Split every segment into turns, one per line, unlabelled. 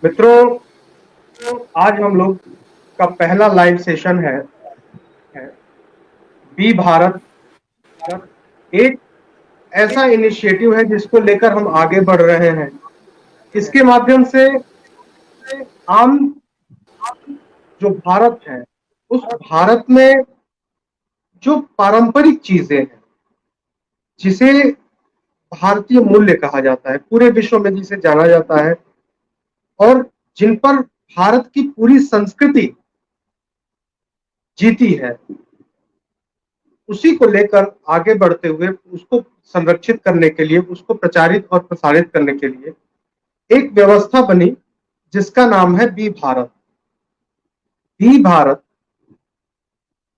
मित्रों, आज हम लोग का पहला लाइव सेशन है बी भारत। एक ऐसा इनिशिएटिव है जिसको लेकर हम आगे बढ़ रहे हैं। इसके माध्यम से आम जो भारत है, उस भारत में जो पारंपरिक चीजें हैं, जिसे भारतीय मूल्य कहा जाता है, पूरे विश्व में जिसे जाना जाता है, और जिन पर भारत की पूरी संस्कृति जीती है, उसी को लेकर आगे बढ़ते हुए उसको संरक्षित करने के लिए, उसको प्रचारित और प्रसारित करने के लिए एक व्यवस्था बनी जिसका नाम है बी भारत। बी भारत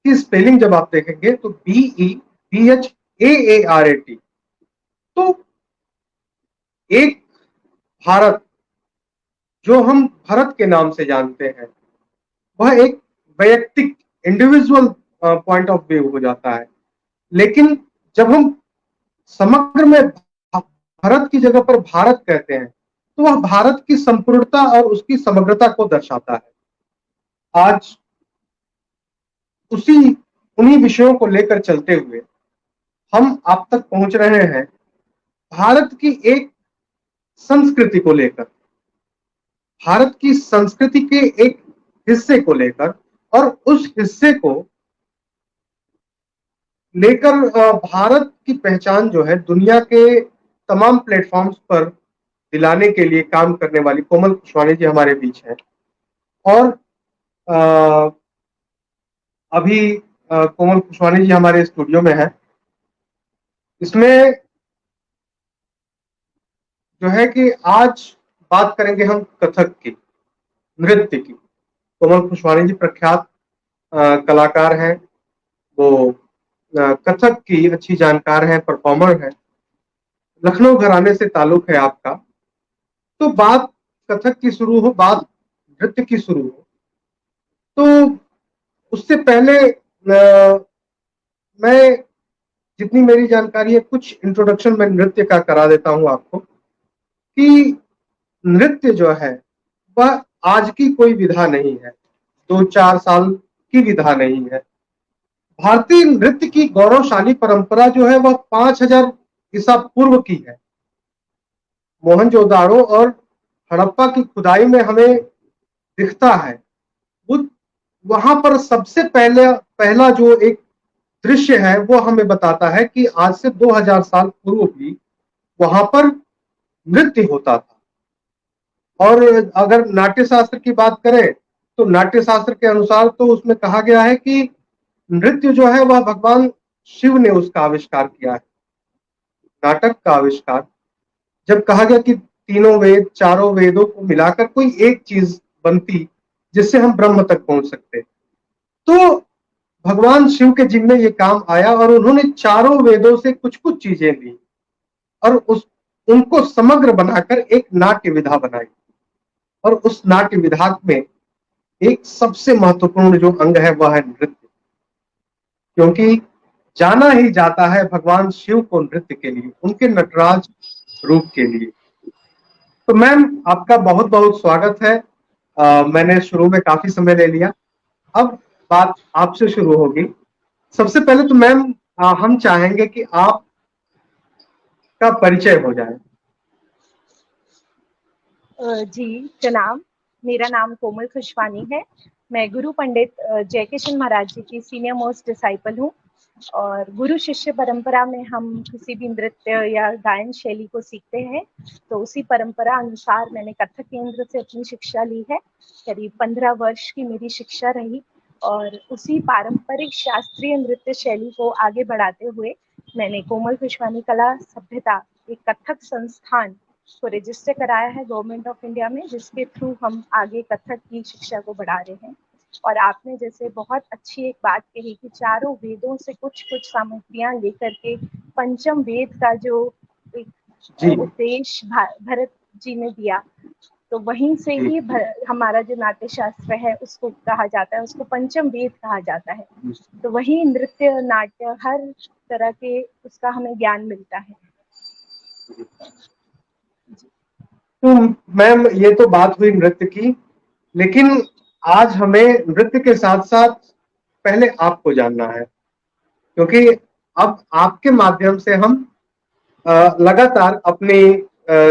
की स्पेलिंग जब आप देखेंगे तो BEBHAARAT। तो एक भारत जो हम भारत के नाम से जानते हैं, वह एक वैयक्तिक इंडिविजुअल पॉइंट ऑफ व्यू हो जाता है। लेकिन जब हम समग्र में भारत की जगह पर भारत कहते हैं, तो वह भारत की संपूर्णता और उसकी समग्रता को दर्शाता है। आज उन्हीं विषयों को लेकर चलते हुए हम आप तक पहुंच रहे हैं भारत की एक संस्कृति को लेकर, भारत की संस्कृति के एक हिस्से को लेकर, और उस हिस्से को लेकर भारत की पहचान जो है दुनिया के तमाम प्लेटफॉर्म्स पर दिलाने के लिए काम करने वाली कोमल खुशवानी जी हमारे बीच हैं। और अभी कोमल खुशवानी जी हमारे स्टूडियो में है। इसमें जो है कि आज बात करेंगे हम कथक की, नृत्य की। कोमल खुशवानी जी प्रख्यात कलाकार हैं। वो कथक की अच्छी जानकार हैं, परफॉर्मर हैं, लखनऊ घराने से ताल्लुक है आपका। तो बात कथक की शुरू हो, बात नृत्य की शुरू हो, तो उससे पहले मैं, जितनी मेरी जानकारी है, कुछ इंट्रोडक्शन मैं नृत्य का करा देता हूं आपको कि नृत्य जो है वह आज की कोई विधा नहीं है, 2-4 साल की विधा नहीं है। भारतीय नृत्य की गौरवशाली परंपरा जो है वह 5000 ईसा पूर्व की है। मोहनजोदाड़ो और हड़प्पा की खुदाई में हमें दिखता है, वो वहां पर सबसे पहला जो एक दृश्य है वो हमें बताता है कि आज से 2000 साल पूर्व भी वहां पर नृत्य होता था। और अगर नाट्य शास्त्र की बात करें तो नाट्य शास्त्र के अनुसार तो उसमें कहा गया है कि नृत्य जो है वह भगवान शिव ने उसका आविष्कार किया है। नाटक का आविष्कार, जब कहा गया कि तीनों वेद, चारों वेदों को मिलाकर कोई एक चीज बनती जिससे हम ब्रह्म तक पहुंच सकते, तो भगवान शिव के जिम्मे ये काम आया और उन्होंने चारों वेदों से कुछ कुछ चीजें ली और उनको समग्र बनाकर एक नाट्य विधा बनाई। और उस नाट्य विधा में एक सबसे महत्वपूर्ण जो अंग है वह है नृत्य, क्योंकि जाना ही जाता है भगवान शिव को नृत्य के लिए, उनके नटराज रूप के लिए। तो मैम, आपका बहुत बहुत स्वागत है। मैंने शुरू में काफी समय ले लिया, अब बात आपसे शुरू होगी। सबसे पहले तो मैम, हम चाहेंगे कि आपका परिचय हो जाए।
जी जनाब, मेरा नाम कोमल खुशवानी है। मैं गुरु पंडित जयकिशन महाराज जी की सीनियर मोस्ट डिसाइपल हूँ। और गुरु शिष्य परंपरा में हम किसी भी नृत्य या गायन शैली को सीखते हैं, तो उसी परंपरा अनुसार मैंने कथक केंद्र से अपनी शिक्षा ली है। करीब 15 वर्ष की मेरी शिक्षा रही और उसी पारंपरिक शास्त्रीय नृत्य शैली को आगे बढ़ाते हुए मैंने कोमल खुशवानी कला सभ्यता, एक कथक संस्थान को रजिस्टर कराया है गवर्नमेंट ऑफ इंडिया में, जिसके थ्रू हम आगे कथक की शिक्षा को बढ़ा रहे हैं। और आपने जैसे बहुत अच्छी एक बात कही कि चारों वेदों से कुछ कुछ सामग्रियां लेकर के पंचम वेद का जो एक उपदेश भरत जी ने दिया, तो वहीं से ही हमारा जो नाट्य शास्त्र है उसको कहा जाता है, उसको पंचम वेद कहा जाता है। तो वही नृत्य, नाट्य, हर तरह के उसका हमें ज्ञान मिलता है।
तो मैम ये तो बात हुई नृत्य की, लेकिन आज हमें नृत्य के साथ साथ पहले आपको जानना है, क्योंकि अब आपके माध्यम से हम लगातार अपने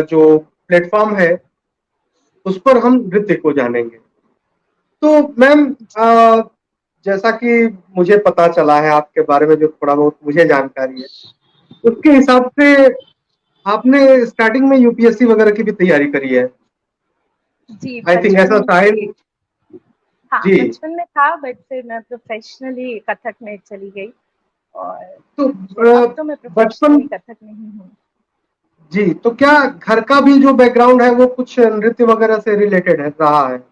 जो प्लेटफॉर्म है उस पर हम नृत्य को जानेंगे। तो मैम जैसा कि मुझे पता चला है आपके बारे में, जो थोड़ा बहुत मुझे जानकारी है, उसके हिसाब से आपने स्टार्टिंग में यूपीएससी वगैरह की भी तैयारी करी है,
जी,
आई थिंक
बचपन
ऐसा
में
शायद।
मेरी, हाँ,
जी।
बचपन में था, बट फिर मैं प्रोफेशनली कथक में चली गई। और
तो
फिर अब तो मैं
बचपन,
प्रोफेशनली कथक नहीं हूँ।
जी, तो क्या घर का भी जो बैकग्राउंड है वो कुछ नृत्य वगैरह से रिलेटेड है, रहा है?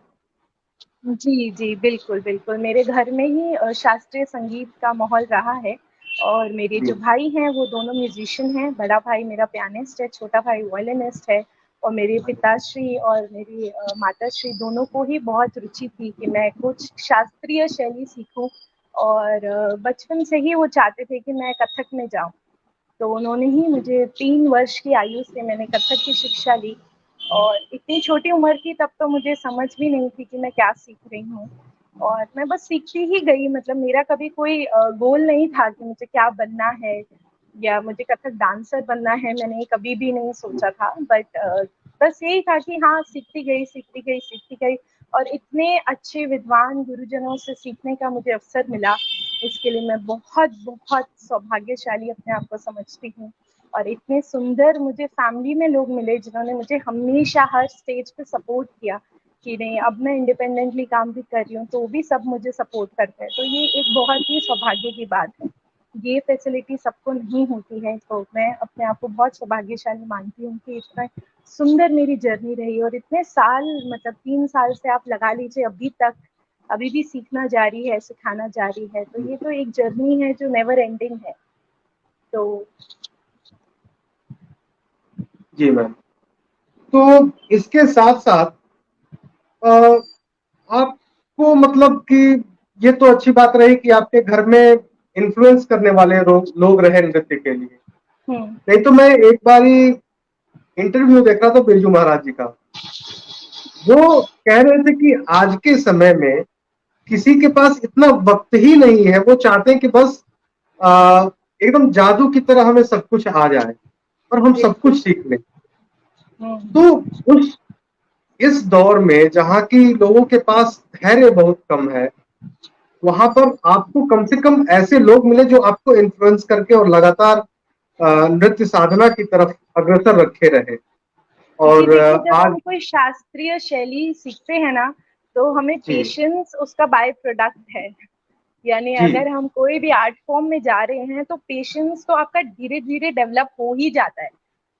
जी, जी, बिल्कुल, बिल्कुल। मेरे घर में ही शास्त्रीय संगीत का माहौल रहा है, और मेरे
जी।
जो भाई हैं वो दोनों म्यूज़िशियन हैं। बड़ा भाई मेरा पियानिस्ट है, छोटा भाई वायलिनिस्ट है। और मेरे पिताश्री और मेरी माताश्री दोनों को ही बहुत रुचि थी कि मैं कुछ शास्त्रीय शैली सीखूँ, और बचपन से ही वो चाहते थे कि मैं कथक में जाऊँ। तो उन्होंने ही मुझे 3 वर्ष की आयु से मैंने कथक की शिक्षा ली। और इतनी छोटी उम्र की, तब तो मुझे समझ भी नहीं थी कि मैं क्या सीख रही हूँ। और मैं बस सीखती ही गई, मतलब मेरा कभी कोई गोल नहीं था कि मुझे क्या बनना है या मुझे कथक डांसर बनना है, मैंने कभी भी नहीं सोचा था। बट बस यही था कि हाँ, सीखती गई, सीखती गई, सीखती गई। और इतने अच्छे विद्वान गुरुजनों से सीखने का मुझे अवसर मिला, इसके लिए मैं बहुत बहुत सौभाग्यशाली अपने आप को समझती हूँ। और इतने सुंदर मुझे फैमिली में लोग मिले जिन्होंने मुझे हमेशा हर स्टेज पे सपोर्ट किया कि नहीं, अब मैं इंडिपेंडेंटली काम भी कर रही हूँ तो भी सब मुझे सपोर्ट करते हैं। तो ये एक बहुत ही सौभाग्य की बात है। ये फैसिलिटी सबको नहीं होती है, तो मैं अपने आप को बहुत सौभाग्यशाली मानती हूँ कि इतना सुंदर मेरी जर्नी रही। और इतने साल, मतलब 3 साल से आप लगा लीजिए अभी तक, अभी भी सीखना जारी है, सिखाना जारी है। तो ये तो एक जर्नी है जो नेवर एंडिंग है। तो
जी मैम। तो इसके साथ साथ आपको मतलब कि ये तो अच्छी बात रही कि आपके घर में इन्फ्लुएंस करने वाले लोग रहे नृत्य के लिए।
हम्म,
नहीं तो मैं एक बारी इंटरव्यू देख रहा था बिरजू महाराज जी का, वो कह रहे थे कि आज के समय में किसी के पास इतना वक्त ही नहीं है, वो चाहते हैं कि बस एकदम जादू की तरह हमें सब कुछ आ जाए और हम सब
बिल्कुल।
कुछ सीख लें। तो
हम्म,
उस इस दौर में जहाँ की लोगों के पास धैर्य बहुत कम है, वहां पर आपको कम से कम ऐसे लोग मिले जो आपको इन्फ्लुएंस करके और लगातार नृत्य साधना की तरफ अग्रसर रखे रहे।
जी,
और
देखिए, जब
आज।
हम कोई शास्त्रीय शैली सीखते हैं ना, तो हमें
जी।
पेशेंस उसका बाय प्रोडक्ट है। यानी
जी।
अगर हम कोई भी आर्ट फॉर्म में जा रहे हैं तो पेशेंस तो आपका धीरे धीरे डेवलप हो ही जाता है,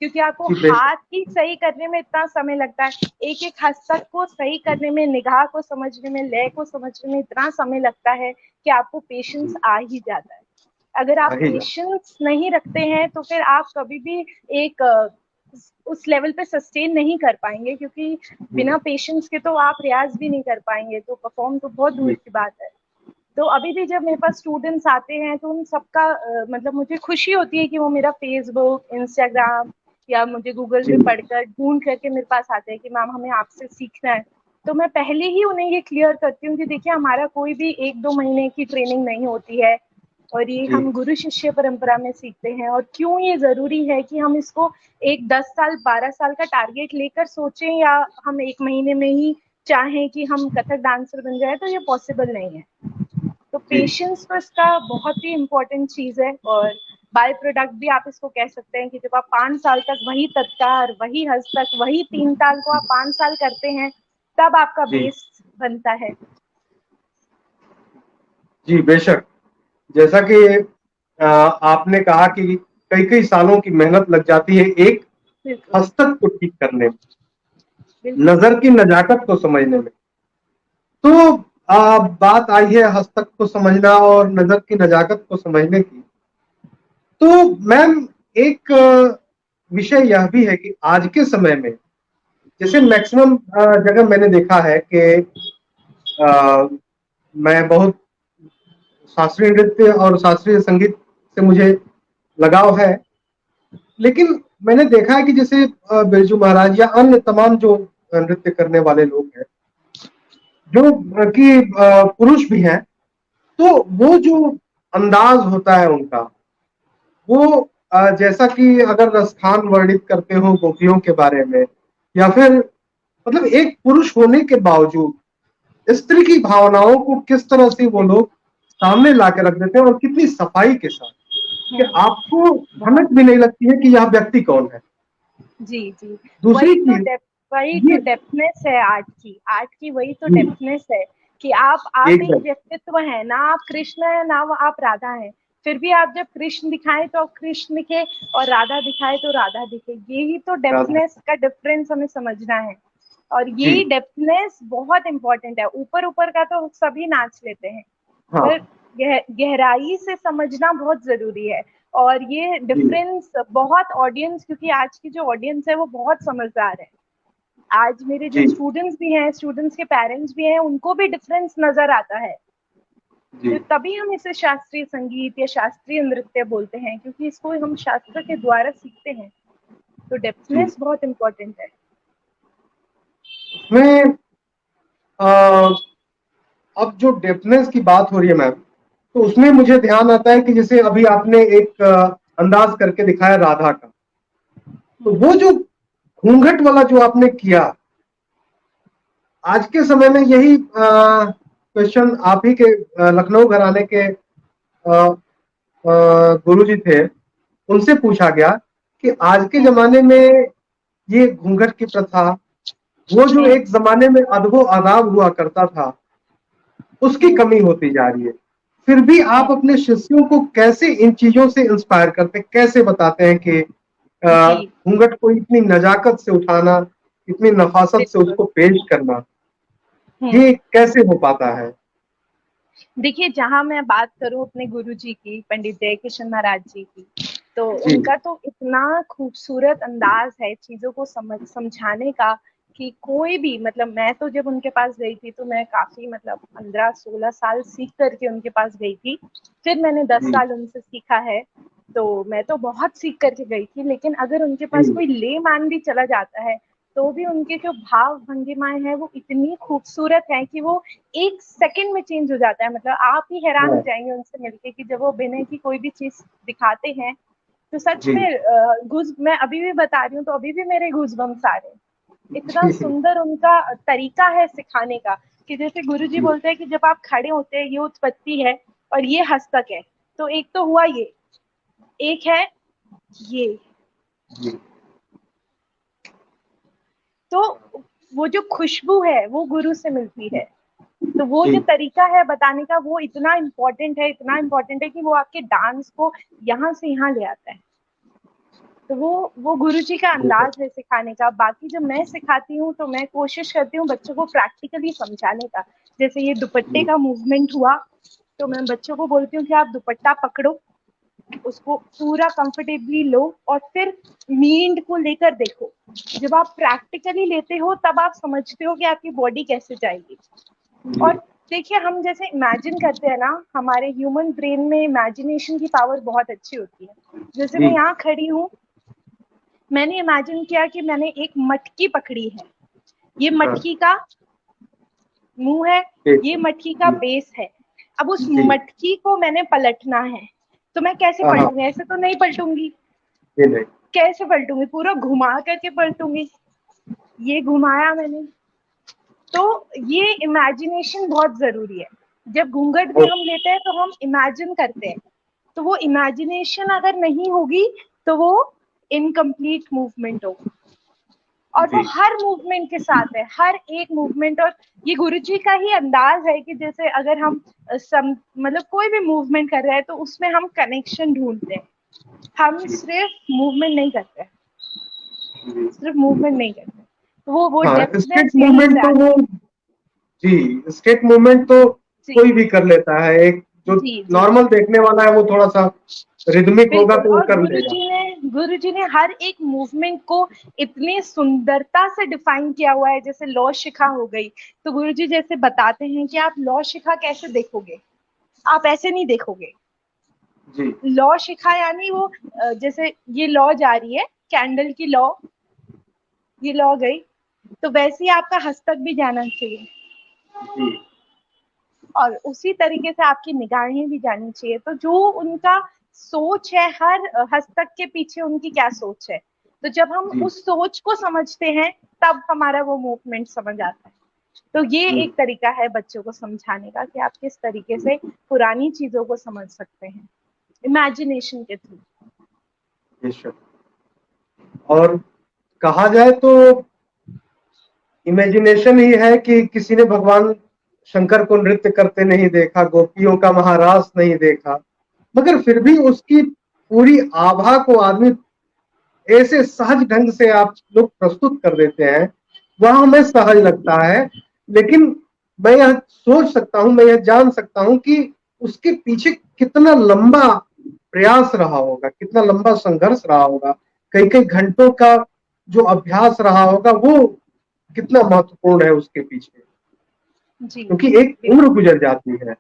क्योंकि आपको
जी बेशक।
हाथ ही सही करने में इतना समय लगता है। एक एक हस्तक को सही करने में, निगाह को समझने में, लय को समझने में इतना समय लगता है कि आपको पेशेंस
जी।
आ ही जाता है। अगर
आ
आप
ही जाए।
पेशेंस नहीं रखते हैं तो फिर आप कभी भी एक उस लेवल पे सस्टेन नहीं कर पाएंगे, क्योंकि
जी।
बिना पेशेंस के तो आप रियाज भी नहीं कर पाएंगे, तो परफॉर्म तो बहुत दूर
जी।
की बात है। तो अभी भी जब मेरे पास स्टूडेंट्स आते हैं तो उन सबका मतलब मुझे खुशी होती है कि वो मेरा फेसबुक, इंस्टाग्राम या मुझे गूगल
जी।
पे पढ़कर ढूंढ करके मेरे पास आते हैं कि मैम हमें आपसे सीखना है। तो मैं पहले ही उन्हें ये क्लियर करती हूँ कि देखिए, हमारा कोई भी 1-2 महीने की ट्रेनिंग नहीं होती है, और ये
जी।
हम गुरु शिष्य परंपरा में सीखते हैं। और क्यों ये जरूरी है कि हम इसको एक 10 साल 12 साल का टारगेट लेकर सोचें, या हम 1 महीने में ही चाहें कि हम कथक डांसर बन जाए, तो ये पॉसिबल नहीं है। तो
जी।
पेशेंस तो इसका बहुत ही इम्पोर्टेंट चीज है। और बाय प्रोडक्ट भी आप इसको कह सकते हैं कि जब आप 5 साल तक वही तत्कार, वही हस्तक, वही 3 ताल को आप 5 साल करते हैं, तब आपका
जी।
बेस बनता है।
जी बेशक। जैसा कि आपने कहा कि कई कई सालों की मेहनत लग जाती है एक
बिल्कुल,
हस्तक को ठीक करने में,
बिल्कुल।
नजर की नजाकत को समझने में। तो बात आई है हस्तक को समझना और नजर की नजाकत को समझने की। तो मैम एक विषय यह भी है कि आज के समय में जैसे मैक्सिमम जगह मैंने देखा है कि अ, मैं बहुत शास्त्रीय नृत्य और शास्त्रीय संगीत से मुझे लगाव है, लेकिन मैंने देखा है कि जैसे बिरजू महाराज या अन्य तमाम जो नृत्य करने वाले लोग हैं, जो कि पुरुष भी हैं, तो वो जो अंदाज होता है उनका, वो जैसा कि अगर रसखान वर्णित करते हो गोपियों के बारे में, या फिर मतलब एक पुरुष होने के बावजूद स्त्री की भावनाओं को किस तरह से वो लोग सामने ला के रख देते हैं, और कितनी सफाई के साथ कि आपको
बहुत।
भनक भी नहीं लगती है कि यह व्यक्ति कौन है।
जी जी।
दूसरी चीज
वही तो
ये,
डेप्थनेस है आर्ट की वही तो
जी,
डेप्थनेस है कि आप एक
एकदम,
व्यक्तित्व है ना, आप कृष्ण है ना वो आप राधा है, फिर भी आप जब कृष्ण दिखाएं तो आप कृष्ण दिखे, और राधा दिखाए तो राधा दिखे। यही तो
राधा,
डेप्थनेस का डिफरेंस हमें समझना है, और यही
जी,
डेप्थनेस बहुत इंपॉर्टेंट है। ऊपर ऊपर का तो सभी नाच लेते हैं,
हाँ,
पर गहराई से समझना बहुत जरूरी है। और ये
जी,
डिफरेंस बहुत ऑडियंस, क्योंकि आज की जो ऑडियंस है वो बहुत समझदार है। आज मेरे जो
जी,
स्टूडेंट्स भी हैं, स्टूडेंट्स के पेरेंट्स भी हैं, उनको भी डिफरेंस नजर आता है।
जी,
तो तभी हम इसे शास्त्रीय संगीत या शास्त्रीय नृत्य बोलते हैं, क्योंकि इसको हम शास्त्र के द्वारा सीखते हैं। तो
जी।
डेप्थनेस बहुत इंपॉर्टेंट है।
उसमें अब जो डेप्थनेस की बात हो रही है मैम, तो उसमें मुझे ध्यान आता है कि जैसे अभी आपने एक अंदाज करके दिखाया राधा का, तो वो जो घूंघट वाला जो आपने किया, आज के समय में यही क्वेश्चन आप ही के लखनऊ घराने के गुरु जी थे, उनसे पूछा गया कि आज के जमाने में ये घूंघट की प्रथा, वो जो एक जमाने में अदबो आदाब हुआ करता था, उसकी कमी होती जा रही है। फिर भी आप अपने शिष्यों को कैसे इन चीजों से इंस्पायर करते हैं, कैसे बताते हैं कि
जी
घूंघट को इतनी नजाकत से उठाना, इतनी नफासत से
बिल्कुल।
उसको पेश करना,
हम्म।
ये कैसे हो पाता है?
देखिए, जहां मैं बात करूं अपने गुरु जी की, पंडित जयकिशन महाराज जी की, तो
जी,
उनका तो इतना खूबसूरत अंदाज है चीजों को समझाने का कि कोई भी, मतलब मैं तो जब उनके पास गई थी तो मैं काफी, मतलब 15-16 साल सीख करके उनके पास गई थी। फिर मैंने दस
जी,
साल उनसे सीखा है। तो मैं तो बहुत सीख करके गई थी, लेकिन अगर उनके पास
जी,
कोई लेमान भी चला जाता है तो भी उनके जो भाव भंगिमाएं हैं वो इतनी खूबसूरत है कि वो एक सेकंड में चेंज हो जाता है। मतलब आप ही हैरान हो
हाँ,
जाएंगे उनसे मिलके कि जब वो बिना की कोई भी चीज दिखाते हैं तो सच
जी,
में घुस मैं अभी भी बता रही हूँ तो अभी भी मेरे घूसबम्स आ रहे हैं। इतना
जी,
सुंदर उनका तरीका है सिखाने का कि जैसे गुरुजी
जी,
बोलते हैं कि जब आप खड़े होते हैं ये उत्पत्ति है और ये हस्तक है, तो एक तो हुआ ये, एक है ये।
जी,
तो वो जो खुशबू है वो गुरु से मिलती है। तो वो जो
जी,
तरीका है बताने का वो इतना इम्पोर्टेंट है, इतना इम्पोर्टेंट है कि वो आपके डांस को यहाँ से यहाँ ले आता है। तो वो गुरु जी का अंदाज है सिखाने का। बाकी जब मैं सिखाती हूँ तो मैं कोशिश करती हूँ बच्चों को प्रैक्टिकली समझाने का। जैसे ये दुपट्टे
जी,
का मूवमेंट हुआ, तो मैं बच्चों को बोलती हूँ कि आप दुपट्टा पकड़ो, उसको पूरा कंफर्टेबली लो, और फिर मींड को लेकर देखो। जब आप प्रैक्टिकली लेते हो तब आप समझते हो कि आपकी बॉडी कैसे जाएगी। और
जी,
देखिए, हम जैसे इमेजिन करते हैं ना, हमारे ह्यूमन ब्रेन में इमेजिनेशन की पावर बहुत अच्छी होती है। जैसे मैं
जी,
यहाँ खड़ी हूँ, मैंने इमेजिन किया कि मैंने एक मटकी पकड़ी है, ये
हाँ,
मटकी का मुंह है,
ठीक
ये
है,
मटकी का
जी,
बेस है। अब उस
जी,
मटकी को मैंने पलटना है, तो मैं कैसे
हाँ, हाँ,
पलटूंगी? ऐसे तो नहीं पलटूंगी।
जी, नहीं,
कैसे पलटूंगी? पूरा घुमा करके पलटूंगी। ये घुमाया मैंने। तो ये इमेजिनेशन बहुत जरूरी है। जब घूंघट भी
ओ,
हम लेते हैं तो हम इमेजिन करते हैं, तो वो इमेजिनेशन अगर नहीं होगी तो वो इनकम्प्लीट मूवमेंट होगा। और वो
जी,
हर मूवमेंट के साथ है, हर एक मूवमेंट। और ये गुरुजी का ही अंदाज है कि जैसे अगर हम मतलब कोई भी मूवमेंट कर रहे हैं तो उसमें हम कनेक्शन ढूंढते हैं। हम
जी,
सिर्फ मूवमेंट नहीं करते,
जी,
सिर्फ मूवमेंट नहीं करते। तो वो
हाँ, स्टेट
डेप्थनेस यहीं
मूवमेंट
से
तो
आती
वो,
है।
जी, स्टेट मूवमेंट तो
जी
कोई भी कर लेता है। एक जो
जी जी।
नॉर्मल देखने वाला है वो थोड़ा सा रिदमिक होगा
बिल्कुल।
तो वो
और
कर लेगा।
गुरुजी ने हर एक मूवमेंट को इतनी सुंदरता से डिफाइन किया हुआ है। जैसे लौ शिखा हो गई, तो गुरुजी जैसे बताते हैं कि आप लौ शिखा कैसे देखोगे, आप ऐसे नहीं देखोगे।
जी,
लौ शिखा यानी वो जैसे ये लौ जा रही है, कैंडल की लॉ, ये लॉ गई, तो वैसे ही आपका हस्तक भी जाना चाहिए
जी
और उसी तरीके से आपकी निगाहें भी जानी चाहिए। तो जो उनका सोच है, हर हस्तक के पीछे उनकी क्या सोच है, तो जब हम
जी
उस सोच को समझते हैं तब हमारा वो मूवमेंट समझ आता है। तो ये
जी
एक तरीका है बच्चों को समझाने का कि आप किस तरीके से पुरानी चीजों को समझ सकते हैं, इमेजिनेशन के थ्रू।
बेशक। और कहा जाए तो इमेजिनेशन ही है कि किसी ने भगवान शंकर को नृत्य करते नहीं देखा, गोपियों का महारास नहीं देखा, मगर फिर भी उसकी पूरी आभा को आदमी ऐसे सहज ढंग से आप लोग प्रस्तुत कर देते हैं, वह हमें सहज लगता है। लेकिन मैं यह सोच सकता हूं, मैं यह जान सकता हूं कि उसके पीछे कितना लंबा प्रयास रहा होगा, कितना लंबा संघर्ष रहा होगा, कई कई घंटों का जो अभ्यास रहा होगा, वो कितना महत्वपूर्ण है उसके पीछे,
जी
क्योंकि एक उम्र गुजर जाती है।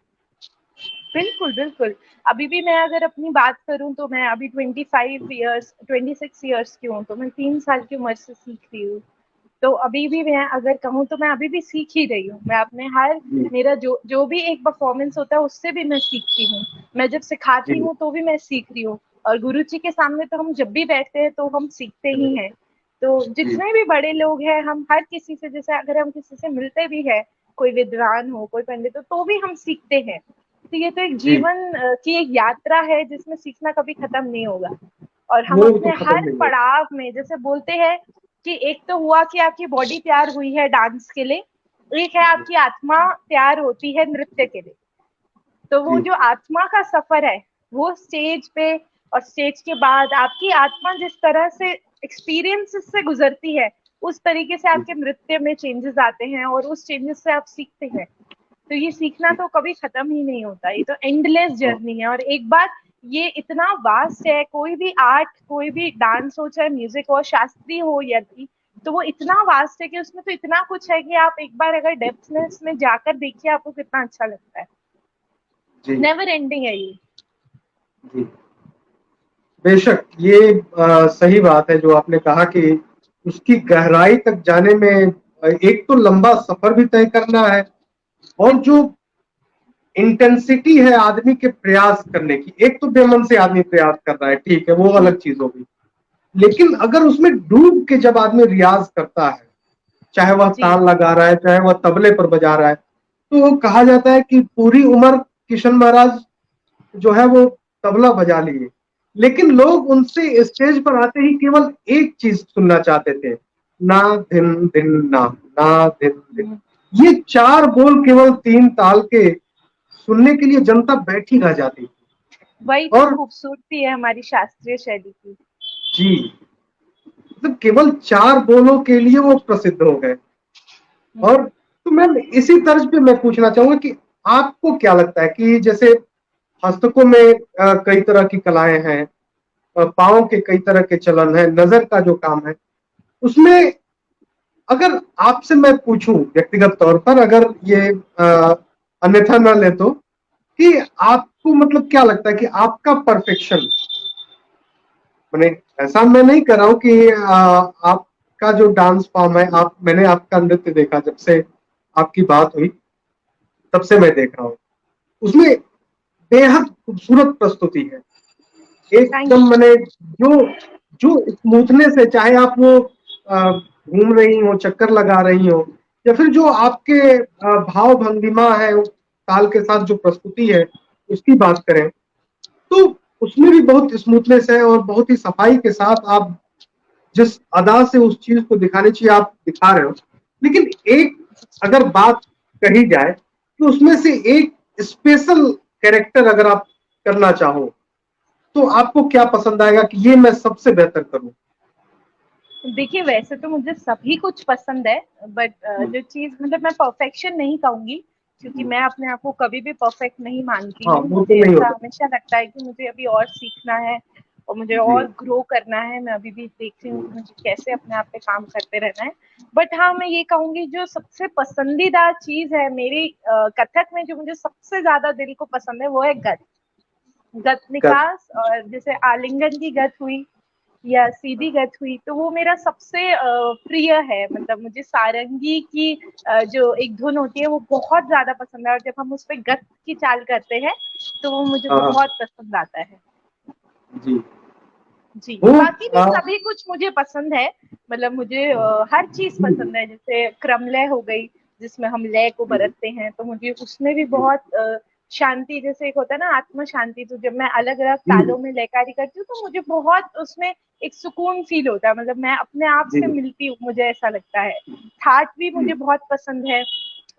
बिल्कुल बिल्कुल। अभी भी मैं अगर अपनी बात करूं तो मैं अभी 26 ईयर्स की हूँ, तो मैं 3 साल की उम्र से सीख रही हूँ। तो अभी भी मैं अगर कहूँ तो मैं अभी भी सीख ही रही हूँ। मैं अपने हर
जी
मेरा जो जो भी एक परफॉर्मेंस होता है उससे भी मैं सीखती हूँ। मैं जब सिखाती
जी
हूँ तो भी मैं सीख रही हूँ, और गुरु जी के सामने तो हम जब भी बैठते हैं तो हम सीखते ही हैं। तो
जी
जितने भी बड़े लोग हैं, हम हर किसी से, जैसे अगर हम किसी से मिलते भी हैं, कोई विद्वान हो, कोई पंडित हो, तो भी हम सीखते हैं। तो ये तो एक
जी,
जीवन की एक यात्रा है जिसमें सीखना कभी खत्म नहीं होगा। और हम
वो
अपने
तो खत्म
हर
नहीं होगा।
पड़ाव में, जैसे बोलते हैं कि एक तो हुआ कि आपकी बॉडी तैयार हुई है डांस के लिए, एक है आपकी आत्मा तैयार होती है नृत्य के लिए। तो वो
जी
जो आत्मा का सफर है, वो स्टेज पे और स्टेज के बाद आपकी आत्मा जिस तरह से एक्सपीरियंस से गुजरती है, उस तरीके से
जी
आपके नृत्य में चेंजेस आते हैं और उस चेंजेस से आप सीखते हैं। तो ये सीखना
जी
तो कभी खत्म ही नहीं होता, ये तो एंडलेस
हाँ,
जर्नी है। और एक बार ये इतना वास्ट है, कोई भी आर्ट, कोई भी डांस हो, चाहे म्यूजिक हो, शास्त्रीय हो यदि, तो वो इतना वास्ट है कि उसमें तो इतना कुछ है कि आप एक बार अगर डेप्थनेस में जाकर देखिए, आपको कितना अच्छा लगता है।
जी
नेवर एंडिंग है ये।
जी बेशक। ये सही बात है जो आपने कहा कि उसकी गहराई तक जाने में एक तो लंबा सफर भी तय करना है, और जो इंटेंसिटी है आदमी के प्रयास करने की, एक तो बेमन से आदमी प्रयास कर रहा है, ठीक है, वो अलग चीज होगी। लेकिन अगर उसमें डूब के जब आदमी रियाज करता है, चाहे वह
जी
ताल लगा रहा है, चाहे वह तबले पर बजा रहा है, तो कहा जाता है कि पूरी उम्र किशन महाराज जो है वो तबला बजा लिए, लेकिन लोग उनसे स्टेज पर आते ही केवल एक चीज सुनना चाहते थे, ना धिन धिन ना धिन धिन। ये चार बोल केवल तीन ताल के सुनने के लिए जनता बैठी रह जाती थी।
वही तो
और
खूबसूरती है हमारी शास्त्रीय शैली की।
जी, मतलब केवल चार बोलों के लिए वो प्रसिद्ध हो गए। और तो मैम इसी तर्ज पे मैं पूछना चाहूंगा कि आपको क्या लगता है कि जैसे हस्तकों में कई तरह की कलाएं हैं, पाँव के कई तरह के चलन है, नजर का जो काम है, उसमें अगर आपसे मैं पूछूं व्यक्तिगत तौर पर, अगर ये अन्यथा ना ले तो, कि आपको मतलब क्या लगता है कि आपका परफेक्शन, मैंने ऐसा मैं नहीं कर रहा हूं कि आपका जो डांस फॉर्म है, आप मैंने आपका नृत्य देखा जब से आपकी बात हुई, तब से मैं देख रहा हूँ, उसमें बेहद खूबसूरत प्रस्तुति है।
थैंक
एकदम मैंने जो जो स्मूथनेस है, चाहे आप वो घूम रही हो, चक्कर लगा रही हो, या फिर जो आपके भाव भंगिमा है, ताल के साथ जो प्रस्तुति है उसकी बात करें, तो उसमें भी बहुत स्मूथनेस है और बहुत ही सफाई के साथ आप जिस अदा से उस चीज को दिखानी चाहिए आप दिखा रहे हो। लेकिन एक अगर बात कही जाए तो उसमें से एक स्पेशल कैरेक्टर अगर आप करना चाहो, तो आपको क्या पसंद आएगा कि ये मैं सबसे बेहतर करूं?
देखिए, वैसे तो मुझे सभी कुछ पसंद है, बट
हम्म,
जो चीज, मतलब मैं परफेक्शन नहीं कहूंगी, क्योंकि
हम्म,
मैं अपने आप को कभी भी परफेक्ट नहीं मानती
हाँ,
हूँ।
वो तो
मुझे
नहीं
ऐसा
होता।
हमेशा लगता है कि मुझे अभी और सीखना है और मुझे
जी
और ग्रो करना है। मैं अभी भी देख रही हूँ कि मुझे कैसे अपने आप पे काम करते रहना है। बट हाँ, मैं ये कहूंगी, जो सबसे पसंदीदा चीज है मेरी कथक में, जो मुझे सबसे ज्यादा दिल को पसंद है, वो है गत। गत
कर
निकास, और जैसे आलिंगन की गत हुई, या सीधी गत हुई, तो वो मेरा सबसे प्रिय है। मतलब मुझे सारंगी की जो एक धुन होती है वो बहुत ज्यादा पसंद है, और जब हम उस पर गत की चाल करते हैं तो वो मुझे
हाँ
बहुत पसंद आता है।
जी।
जी,
वो
बाकी भी सभी कुछ मुझे पसंद है। मतलब मुझे हर चीज पसंद है। जैसे क्रमलय हो गई, जिसमें हम लय को
जी
बरतते हैं, तो मुझे उसमें भी
जी
बहुत शांति, जैसे एक होता है ना आत्म शांति, तो जब मैं अलग अलग
जी
तालों में लयकारी करती हूँ तो मुझे बहुत उसमें एक सुकून फील होता है। मतलब मैं अपने आप
जी
से मिलती हूँ, मुझे ऐसा लगता है। ठाट भी
जी
मुझे बहुत पसंद है,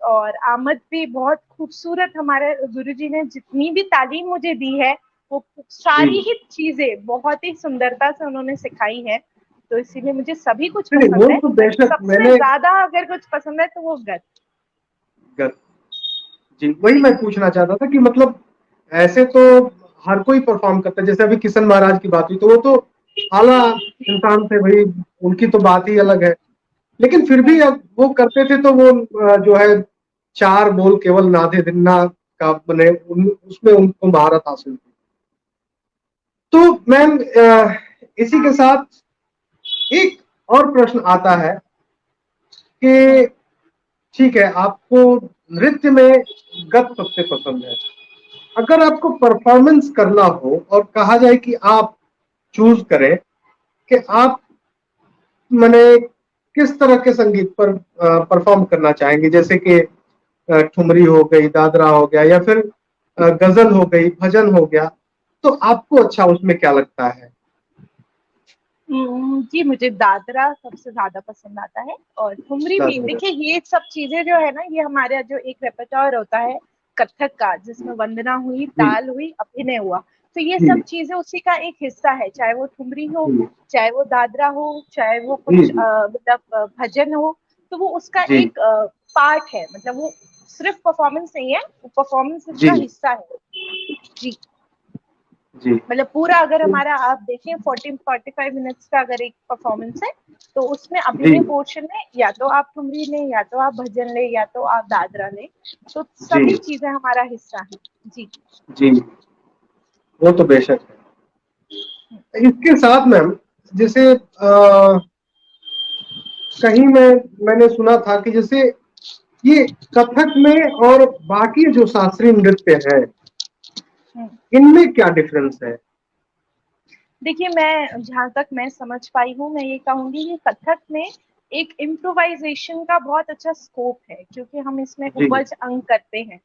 और आमद भी बहुत खूबसूरत। हमारे गुरुजी ने जितनी भी तालीम मुझे दी है, वो
जी।
सारी ही चीजें बहुत ही सुंदरता से उन्होंने सिखाई है। तो इसीलिए मुझे सभी कुछ
नहीं
पसंद
वो
है,
तो
बट
बेशक
सबसे
मैंने
ज्यादा अगर कुछ पसंद है तो वो गत।
जी वही
जी।
मैं पूछना चाहता था कि मतलब ऐसे तो हर कोई परफॉर्म करता है, जैसे अभी किशन महाराज की बात हुई तो वो तो आला इंसान थे भाई, उनकी तो बात ही अलग है। लेकिन फिर भी अब वो करते थे तो वो जो है चार बोल केवल नादे दिन्ना का बने उसमें उनको महारत हासिल थी। तो मैम इसी के साथ एक और प्रश्न आता है कि ठीक है आपको नृत्य में गत सबसे पसंद है, अगर आपको परफॉर्मेंस करना हो और कहा जाए कि आप चूज करें कि आप मैंने किस तरह के संगीत पर परफॉर्म करना चाहेंगे, जैसे कि ठुमरी हो गई, दादरा हो गया, या फिर गजल हो गई, भजन हो गया, तो आपको अच्छा उसमें क्या लगता है?
जी, मुझे दादरा सबसे ज्यादा पसंद आता है, और ठुमरी भी।
दादरा।
देखिए, ये सब चीजें जो है ना, ये हमारा जो एक रेpertoire होता है कथक का, जिसमें वंदना हुई,
जी
ताल हुई, अभिनय हुआ, तो ये
जी
सब चीजें उसी का एक हिस्सा है। चाहे वो ठुमरी हो,
जी
चाहे वो दादरा हो, चाहे वो
जी
कुछ मतलब भजन हो, तो वो उसका
जी
एक पार्ट है। मतलब वो सिर्फ परफॉर्मेंस नहीं है, वो परफॉर्मेंस
जी
का हिस्सा है। जी।
जी
मतलब पूरा अगर हमारा आप देखें 40-45 मिनट्स का अगर एक परफॉर्मेंस है, तो उसमें
जी
अभिनय पोर्शन में या तो आप ठुमरी लें, या तो आप भजन लें, या तो आप दादरा लें, तो
जी
सभी चीजें हमारा हिस्सा है। जी।
जी वो तो बेशक है। इसके साथ मैम जैसे कहीं मैंने सुना था कि जैसे ये कथक में और बाकी जो शास्त्रीय नृत्य है
हम्म।
इनमें क्या डिफरेंस है?
देखिए, मैं जहाँ तक मैं समझ पाई हूँ, मैं ये कहूंगी कि कथक में एक इम्प्रोवाइजेशन का बहुत अच्छा स्कोप है, क्योंकि हम इसमें
जी
उपज अंग करते हैं।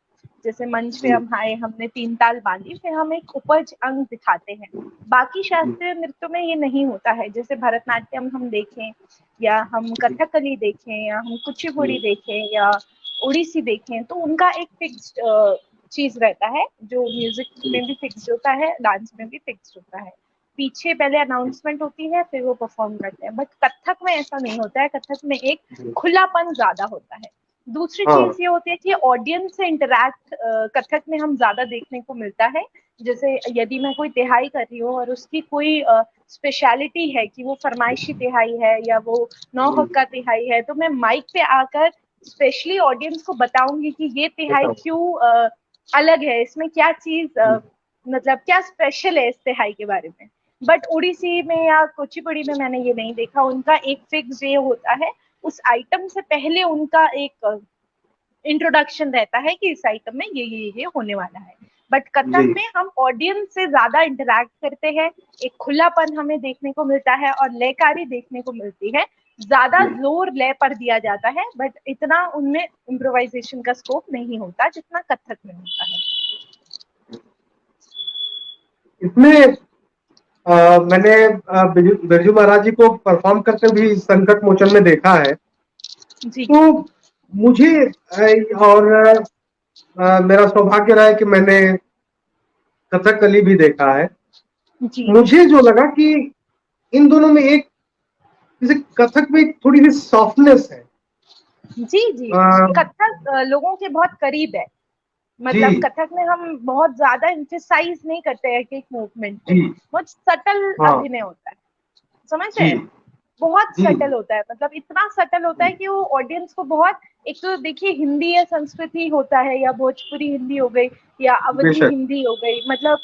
जैसे मंच पे
जी
हम आए, हमने 3 ताल बांधी, फिर हम एक उपज अंग दिखाते हैं। बाकी
जी
शास्त्रीय नृत्यों में ये नहीं होता है। जैसे भरतनाट्यम हम देखें, या हम
जी
कथकली देखें, या हम कुचिपुड़ी
जी
देखें, या उड़ीसी देखें, तो उनका एक फिक्स्ड चीज रहता है, जो म्यूजिक
जी
में भी फिक्स्ड होता है, डांस में भी फिक्स्ड होता है। पीछे पहले अनाउंसमेंट होती है, फिर वो परफॉर्म करते हैं। बट कथक में ऐसा नहीं होता है। कथक में एक
जी
खुलापन ज्यादा होता है। दूसरी चीज
हाँ
ये होती है कि ऑडियंस से इंटरैक्ट कथक में हम ज्यादा देखने को मिलता है। जैसे यदि मैं कोई तिहाई कर रही हूँ और उसकी कोई स्पेशलिटी है कि वो फरमाइशी तिहाई है, या वो नौ
जी
हक्का तिहाई है, तो मैं माइक पे आकर स्पेशली ऑडियंस को बताऊंगी कि ये तिहाई
बताओ।
क्यों अलग है, इसमें क्या चीज
जी
मतलब क्या स्पेशल है इस तिहाई के बारे में। बट उड़ीसी में या कुचिपुड़ी में मैंने ये नहीं देखा। उनका एक फिक्स डे होता है, उस आइटम से पहले उनका एक इंट्रोडक्शन रहता है कि इस आइटम में ये होने वाला है। बट
जी
कथक में हम ऑडियंस से ज्यादा इंटरैक्ट करते हैं, एक खुलापन हमें देखने को मिलता है, और लयकारी देखने को मिलती है। ज्यादा
जी
जोर लय पर दिया जाता है, बट इतना उनमें इम्प्रोवाइजेशन का स्कोप नहीं होता जितना कथक में होता है।
इसमें मैंने बिरजू महाराज जी को परफॉर्म करते भी संकट मोचन में देखा है।
जी।
तो मुझे और मेरा सौभाग्य रहा है कि मैंने कथकली भी देखा है।
जी।
मुझे जो लगा कि इन दोनों में एक जैसे कथक में एक थोड़ी सी सॉफ्टनेस है।
जी। जी।
अ,
कथक लोगों के बहुत करीब है। मतलब
जी
कथक में हम बहुत ज्यादा एम्फेसाइज नहीं करते हैं एक मूवमेंट को।
जी
बहुत सटल
हाँ
अभिनय होता है, समझ रहे
जी
हैं? बहुत
जी
सटल होता है। मतलब इतना सटल होता है
जी
कि वो ऑडियंस को बहुत, एक तो देखिए हिंदी या संस्कृति होता है, या भोजपुरी हिंदी हो गई, या अवधी
बेशक
हिंदी हो गई, मतलब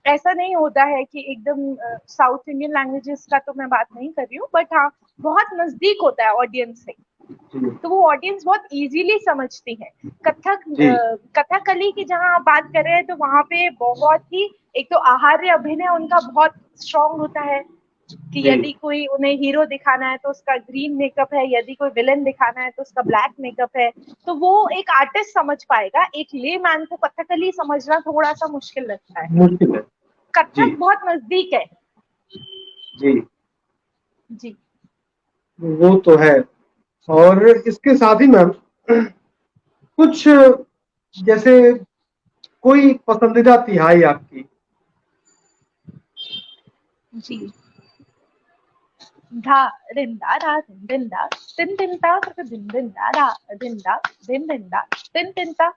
ऐसा नहीं होता है कि एकदम साउथ इंडियन लैंग्वेजेस का तो मैं बात नहीं कर रही हूँ, बट हाँ बहुत नजदीक होता है ऑडियंस से,
जी
तो वो ऑडियंस बहुत इजीली समझती है। कथक
जी
कथकली की जहाँ आप बात कर रहे हैं तो वहां पे बहुत ही, एक तो आहार्य अभिनय उनका बहुत स्ट्रांग होता है कि
जी
यदि कोई उन्हें हीरो दिखाना है तो उसका ग्रीन मेकअप है, यदि कोई विलन दिखाना है तो उसका ब्लैक मेकअप है, तो वो एक आर्टिस्ट समझ पाएगा। एक ले मैन को कथकली समझना थोड़ा सा मुश्किल लगता है।
मुश्किल है। जी
कथक बहुत नजदीक है।
जी
जी
वो तो है। और इसके साथ ही मैम कुछ जैसे कोई पसंदीदा तिहाई आपकी?
जी धा दिन दा धा दिन दा दिन ता दिन दिन दा धा दिन दा दिन दा दिन ता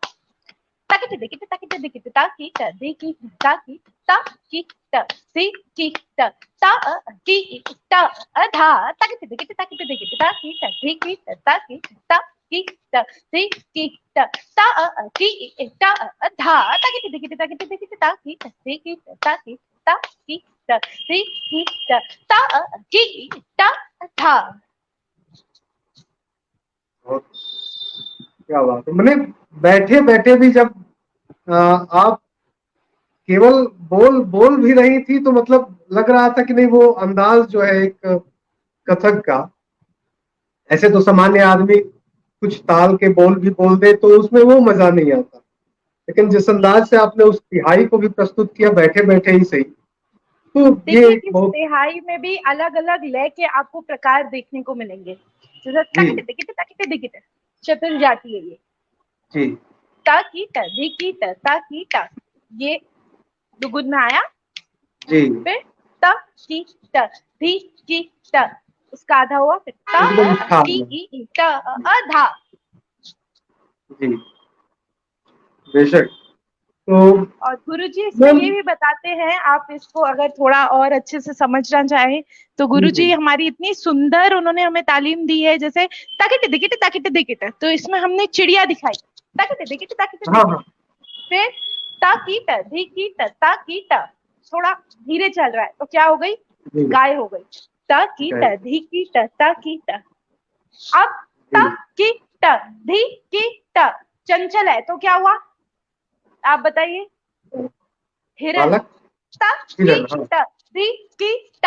ताकि दिकिट ताकि दिकिट ताकि ता दिकी ताकि ता की ता सी की ता ता की ता अधा ताकि दिकिट ताकि दिकिट ताकि ता दिकी ताकि ता की ता सी की ता ता की ता अधा ताकि दिकिट ताकि दिकिट ताकि ता सी की ताकि ता की ता सी की ता की ता अधा।
बहुत क्या बात है, मैंने बैठे बैठे भी जब आप केवल बोल बोल भी रही थी तो मतलब लग रहा था कि नहीं वो अंदाज जो है एक कथक का, ऐसे तो सामान्य आदमी कुछ ताल के बोल भी बोल दे तो उसमें वो मजा नहीं आता, लेकिन जिस अंदाज से आपने उस तिहाई को भी प्रस्तुत किया बैठे बैठे ही सही, तो ये
देखिए
एक
इस
बहुत।
तिहाई में भी अलग अलग लय के आपको प्रकार देखने को मिलेंगे। जैसे
जी
तकिट दिकिट तकिट दिकिट चतुर जाती है ये।
जी
ता की ता धी की ता की ता, ये दुगुन में आया।
जी
फिर ता की ता धी की ता, उसका आधा हुआ। फिर
एकदम
ता
ठाम
की
है।
ई ता आधा।
जी बेशक। तो
और गुरुजी इसमें
मैम
ये भी बताते हैं, आप इसको अगर थोड़ा और अच्छे से समझना चाहें तो
जी
गुरुजी
जी
हमारी इतनी सुंदर उन्होंने हमें तालीम दी है। जैसे ताकिट दिकिट, तो इसमें हमने चिड़िया दिखाई, ताकिट
हाँ
दिकिट।
हाँ
फिर ताकीट धिकीट ताकीट, थोड़ा धीरे चल रहा है तो क्या हो गई,
जी
गाय हो गई। ताकीट
जय
धिकीट ताकीट। अब
जी
ताकीट धिकीट चंचल है तो क्या हुआ, आप बताइए। हिरन।
बालक हिरन हाँ
ताकीट धिकीट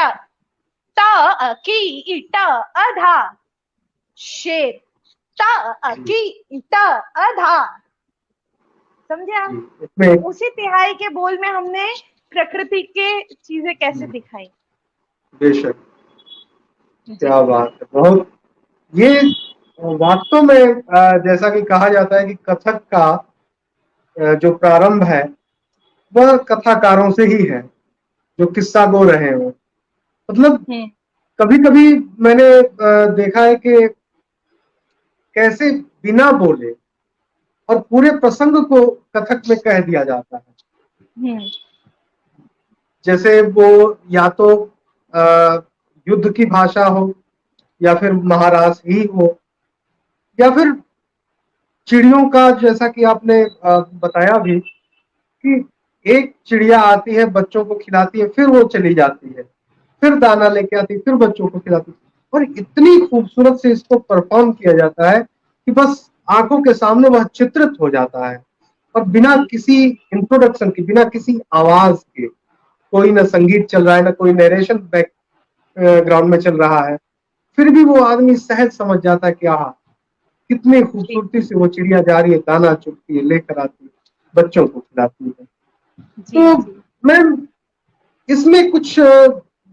ताकीट आधा। शेर।
जी
ताकीट आधा। समझे आप।
जी इसमें
तो उसी तिहाई के बोल में हमने प्रकृति के चीजें कैसे दिखाई।
बेशक
जी
क्या बात है, बहुत ये वास्तव में जैसा कि कहा जाता है कि कथक का जो प्रारंभ है वह कथाकारों से ही है जो किस्सा गो रहे हो। मतलब
हम्म
कभी कभी मैंने देखा है कि कैसे बिना बोले और पूरे प्रसंग को कथक में कह दिया जाता है।
हम्म
जैसे वो या तो अ, युद्ध की भाषा हो या फिर महारास ही हो या फिर चिड़ियों का, जैसा कि आपने बताया भी कि एक चिड़िया आती है बच्चों को खिलाती है फिर वो चली जाती है, फिर दाना लेके आती है फिर बच्चों को खिलाती है, और इतनी खूबसूरत से इसको परफॉर्म किया जाता है कि बस आंखों के सामने वह चित्रित हो जाता है, और बिना किसी इंट्रोडक्शन के, बिना किसी आवाज के, कोई ना संगीत चल रहा है ना कोई नरेशन बैक ग्राउंड में चल रहा है, फिर भी वो आदमी सहज समझ जाता है कि हाँ कितनी
जी
खूबसूरती से वो चिड़िया जा रही है, दाना चुगती है लेकर आती है बच्चों को खिलाती है।
जी
तो
जी
मैम इसमें कुछ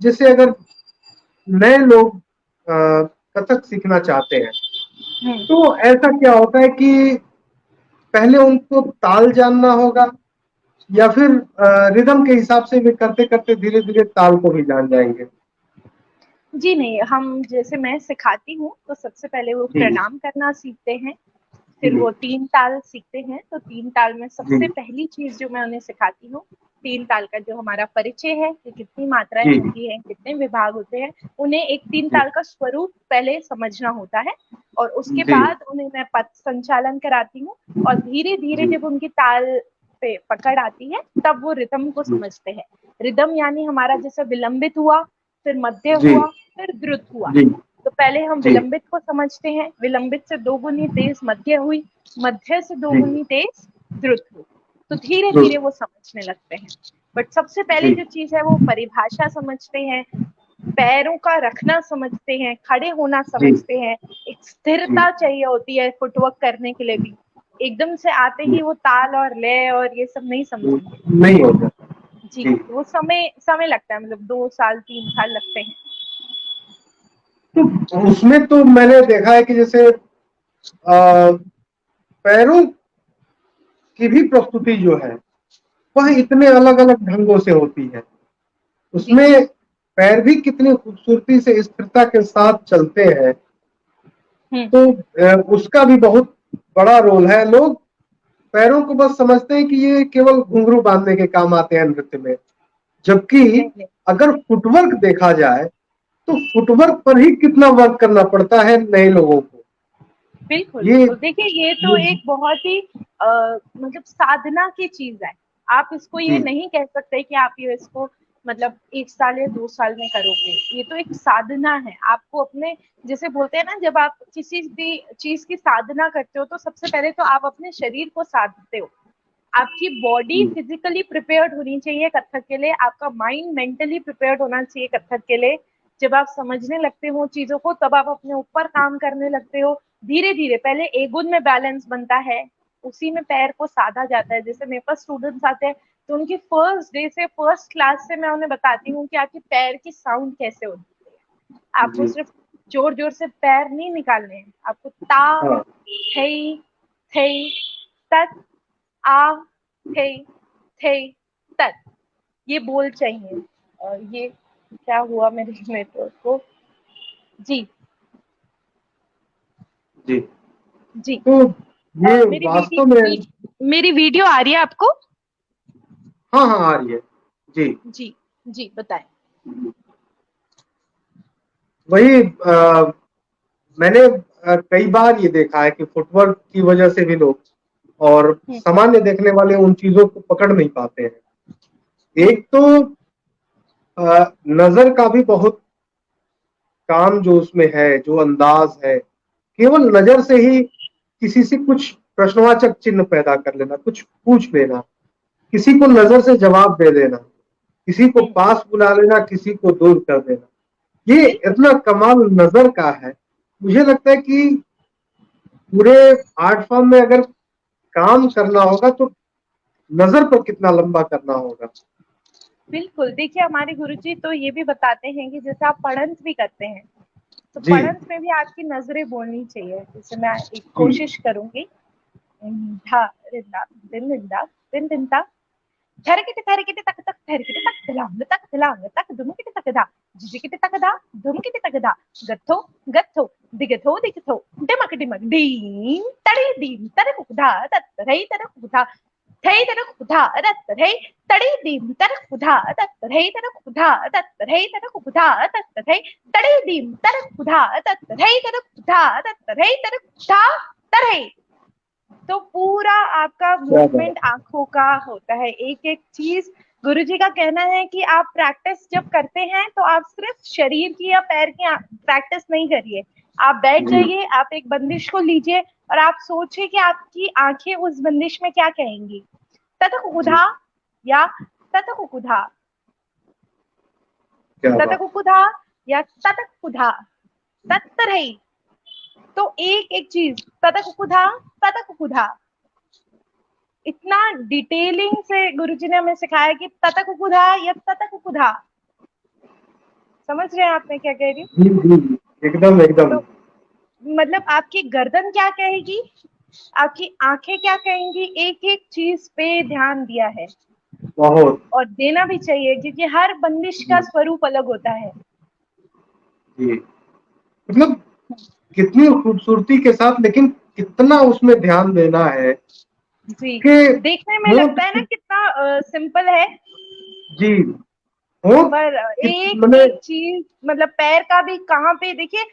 जैसे अगर नए लोग कथक सीखना चाहते हैं
हम्म
तो ऐसा क्या होता है कि पहले उनको ताल जानना होगा या फिर रिदम के हिसाब से वे करते करते धीरे धीरे ताल को भी जान जाएंगे?
जी नहीं, हम जैसे मैं सिखाती हूँ तो सबसे पहले वो
जी
प्रणाम करना सीखते हैं। फिर
जी
वो तीन ताल सीखते हैं, तो तीन ताल में
जी
सबसे पहली चीज जो मैं उन्हें सिखाती हूँ, तीन ताल का जो हमारा परिचय है कि कितनी मात्राएं
जी
होती हैं, कितने विभाग होते हैं, उन्हें एक तीन
जी
ताल का स्वरूप पहले समझना होता है। और उसके
जी
बाद उन्हें मैं पथ संचालन कराती हूँ, और धीरे धीरे
जी
जब उनकी ताल पे पकड़ आती है, तब वो रिदम को समझते हैं। रिदम यानी हमारा जैसे विलंबित हुआ, फिर मध्य
जी
हुआ, फिर द्रुत हुआ।
जी
तो पहले हम
जी
विलंबित को समझते हैं, विलंबित से दोगुनी तेज मध्य हुई, मध्य से
जी
दोगुनी तेज द्रुत हुई। तो धीरे
जी
धीरे वो समझने लगते हैं। बट सबसे पहले
जी
जो चीज है वो परिभाषा समझते हैं, पैरों का रखना समझते हैं, खड़े होना
जी
समझते हैं। एक
जी
स्थिरता चाहिए होती है फुटवर्क करने के लिए भी। एकदम से आते ही वो ताल और लय और ये सब नहीं समझेंगे।
नहीं होगा।
जी,
जी,
वो समय समय लगता है, मतलब 2 साल 3 साल लगते हैं।
तो उसमें तो मैंने देखा है कि जैसे पैरों की भी प्रस्तुति जो है वह इतने अलग अलग ढंगों से होती है।
जी
उसमें पैर भी कितनी खूबसूरती से स्थिरता के साथ चलते हैं।
हम्म
तो उसका भी बहुत बड़ा रोल है। लोग पैरों को बस समझते हैं कि ये केवल घुंघरू बांधने के काम आते हैं नृत्य में, जबकि
नहीं नहीं,
अगर फुटवर्क देखा जाए तो फुटवर्क पर ही कितना वर्क करना पड़ता है नए लोगों को।
बिल्कुल
ये,
बिल्कुल। देखिए ये तो एक बहुत ही मतलब साधना की चीज है। आप इसको ये
जी
नहीं कह सकते कि आप ये इसको मतलब 1 साल या 2 साल में करोगे। ये तो एक साधना है। आपको अपने, जैसे बोलते हैं ना, जब आप किसी भी चीज की साधना करते हो तो सबसे पहले तो आप अपने शरीर को साधते हो। आपकी बॉडी
जी
फिजिकली प्रिपेयर्ड होनी चाहिए कथक के लिए, आपका माइंड मेंटली प्रिपेयर्ड होना चाहिए कथक के लिए। जब आप समझने लगते हो चीजों को, तब आप अपने ऊपर काम करने लगते हो। धीरे धीरे पहले एगुन में बैलेंस बनता है, उसी में पैर को साधा जाता है। जैसे मेरे पास स्टूडेंट्स आते हैं तो उनकी फर्स्ट डे से, फर्स्ट क्लास से मैं उन्हें बताती हूँ कि आपकी पैर की साउंड कैसे होती है। आपको
जी
सिर्फ जोर जोर से पैर नहीं निकालने हैं, आपको ता,
हाँ
थई, थई, तत, आ, थे, थे, तत, ये बोल चाहिए। ये क्या हुआ मेरे नेटवर्क को? जी
जी।
जी।
तो ये
मेरी
वास्तव में,
मेरी वीडियो आ रही है आपको?
हाँ हाँ आ रही है। जी,
जी जी, बताएं।
वही मैंने कई बार ये देखा है कि फुटवर्क की वजह से भी लोग और
हम्म
सामान्य देखने वाले उन चीजों को पकड़ नहीं पाते हैं।
हम्म
एक तो नजर का भी बहुत काम जो उसमें है, जो अंदाज है, केवल नजर से ही किसी से कुछ प्रश्नवाचक चिन्ह पैदा कर लेना, कुछ पूछ लेना, किसी को नजर से जवाब दे देना, किसी को
हम्म,
पास बुला लेना, किसी को दूर कर देना, ये
बिल्कुल।
इतना कमाल नजर का है। मुझे लगता है कि पूरे आर्ट फॉर्म में अगर काम करना होगा तो नजर पर कितना लंबा करना होगा।
बिल्कुल, देखिए हमारे गुरुजी तो ये भी बताते हैं कि जैसे आप पढ़ंत भी करते हैं, तो
जी
पढ़ंत में भी आपकी नजरें बोलनी चाहिए। जैसे मैं एक
जी
कोशिश करूंगी। धा रिंदा दिन रिंदा दिन दिनता, थरकिटे थरकिटे तक तक थरकिटे तक दिलांग तक दुमकिटे तक धा, जिजिकिटे तक धा, दुमकिटे तक धा, गत्थो गत्थो दिगथो दिगथो, डिमक डिमक डीम तड़ी डीम तरक धा तत रही तरक धा, थई तरक धा तत रही तड़ी डीम तरक धा तत रही तरक धा तत रही तरक धा तत रही तड़ी डीम तरक धा तत रही तरक धा तत रही तरक धा तरही। तो पूरा आपका
क्या बात
मूवमेंट आंखों का होता है, एक एक चीज। गुरुजी का कहना है कि आप प्रैक्टिस जब करते हैं तो आप सिर्फ शरीर की या पैर की प्रैक्टिस नहीं करिए। आप बैठ
जी
जाइए, आप एक बंदिश को लीजिए और आप सोचिए कि आपकी आंखें उस बंदिश में क्या कहेंगी। ततक
जी
उधा या ततक कुधा,
क्या
ततक
बात।
कुधा या ततक कुधा, तत्तरही। तो एक एक चीज, ततक कुधा, ततक कुधा, इतना डिटेलिंग से गुरुजी ने हमें सिखाया कि ततक कुधा या ततक कुधा। समझ रहे हैं आप मैं क्या कह रही हूँ?
जी, एकदम एकदम।
तो मतलब आपकी गर्दन क्या कहेगी, आपकी आंखें क्या कहेंगी, एक एक चीज पे ध्यान दिया है।
बहुत।
और देना भी चाहिए क्योंकि हर बंदिश का
जी
स्वरूप अलग होता है।
जी, मतलब कितनी खूबसूरती के साथ, लेकिन कितना उसमें ध्यान देना है
जी,
कि
देखने में
होंठ
लगता है ना कितना सिंपल है,
जी होंठ
पर
कित
एक
मैंने
एक चीज, मतलब पैर का भी कहाँ पे देखिए।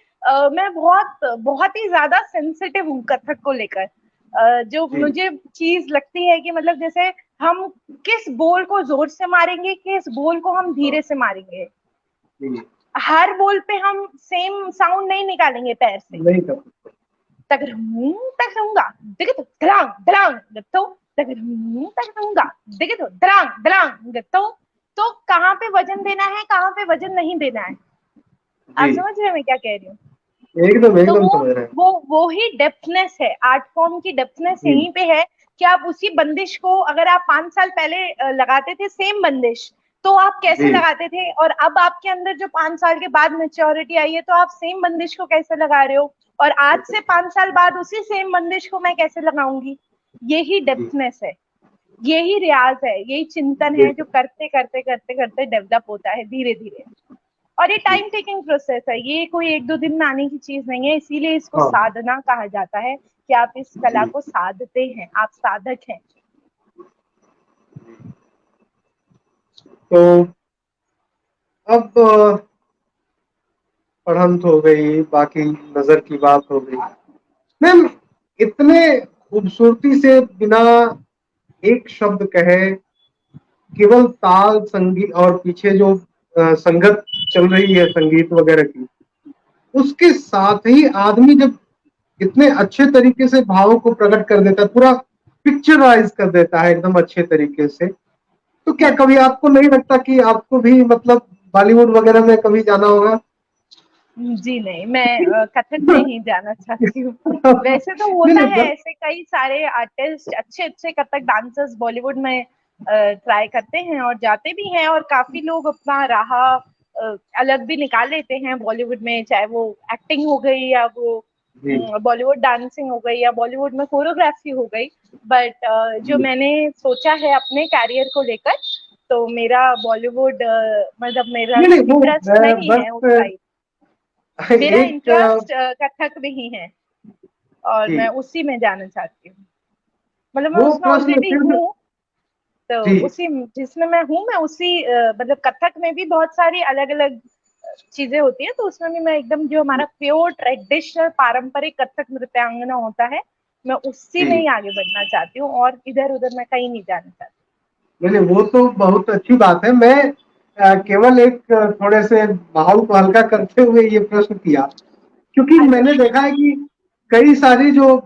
मैं बहुत बहुत ही ज्यादा सेंसिटिव हूँ कथक को लेकर। जो मुझे चीज लगती है कि मतलब जैसे हम किस बॉल को जोर से मारेंगे, किस बॉल को हम धीरे से मारेंगे, हर बॉल पे हम सेम साउंड नहीं निकालेंगे पैर से।
नहीं कर सकते।
तगड़ूंगा दिखे तो धड़ांग धड़ांग गत्तो, तगड़ूंगा दिखे तो धड़ांग धड़ांग गत्तो। तो कहाँ पे वजन देना है, कहाँ पे वजन नहीं देना है, आप
जी
समझ रहे हैं मैं क्या कह रही हूँ?
एकदम
तो
एकदम समझ रहे हैं।
वो ही डेप्थनेस है, आर्ट फॉर्म की डेप्थनेस
जी
यहीं पे है कि आप उसी बंदिश को अगर आप 5 साल पहले लगाते थे सेम बंदिश, तो आप कैसे
जी
लगाते थे, और अब आपके अंदर जो 5 साल के बाद मेच्योरिटी आई है तो आप सेम बंदिश को कैसे लगा रहे हो, और आज से 5 साल बाद उसी सेम बंदिश को मैं कैसे लगाऊंगी। यही
जी
डेप्थनेस है, यही रियाज है, यही चिंतन
जी
है जो करते करते करते करते डेवलप होता है धीरे धीरे। और ये
जी
टाइम टेकिंग प्रोसेस है, ये कोई एक दो दिन में आने की चीज नहीं है, इसीलिए इसको
हाँ
साधना कहा जाता है कि आप इस कला
जी
को साधते हैं, आप साधक हैं।
तो अब पढ़ंत हो गई, बाकी नजर की बात हो गई। मैम इतने खूबसूरती से बिना एक शब्द कहे, केवल ताल संगीत और पीछे जो संगत चल रही है संगीत वगैरह की, उसके साथ ही आदमी जब इतने अच्छे तरीके से भावों को प्रकट कर देता है, पूरा पिक्चराइज कर देता है एकदम अच्छे तरीके से, तो क्या कभी आपको नहीं लगता कि आपको भी मतलब बॉलीवुड वगैरह में कभी जाना होगा?
जी नहीं, मैं कथक में ही जाना चाहती हूँ। वैसे तो
नहीं
होता
नहीं
है, ऐसे कई सारे आर्टिस्ट अच्छे अच्छे कथक डांसर्स बॉलीवुड में ट्राई करते हैं और जाते भी हैं, और काफी लोग अपना राह अलग भी निकाल लेते हैं बॉलीवुड में, चाहे वो एक्टिंग हो गई या वो
जी
बॉलीवुड डांसिंग हो गई या बॉलीवुड में कोरियोग्राफी हो गई। बट जो
जी
मैंने सोचा है अपने कैरियर को लेकर, तो मेरा बॉलीवुड मतलब मेरा
नहीं नहीं वो
इंटरेस्ट नहीं है उस
बस
साइड। मेरा
एक
इंटरेस्ट कथक में ही है और मैं
जी
उसी में जाना चाहती हूँ, मतलब मैं
वो
उसमें
प्रश्न
ऑलरेडी
फिर
हूँ। तो
जी
उसी जिसमें मैं हूँ, मैं उसी मतलब कथक में भी बहुत सारी अलग अलग चीजें होती है, तो उसमें भी मैं एकदम जो हमारा प्योर ट्रेडिशनल पारंपरिक कथक नृत्यांगना होता है, मैं उसी में
जी
ही आगे बढ़ना चाहती हूँ, और इधर उधर मैं कहीं नहीं जाना चाहती।
नहीं नहीं वो तो बहुत अच्छी बात है। मैं केवल एक थोड़े से माहौल को हल्का करते हुए ये प्रश्न किया, क्योंकि मैंने
अच्छा।
देखा है कि कई सारी जो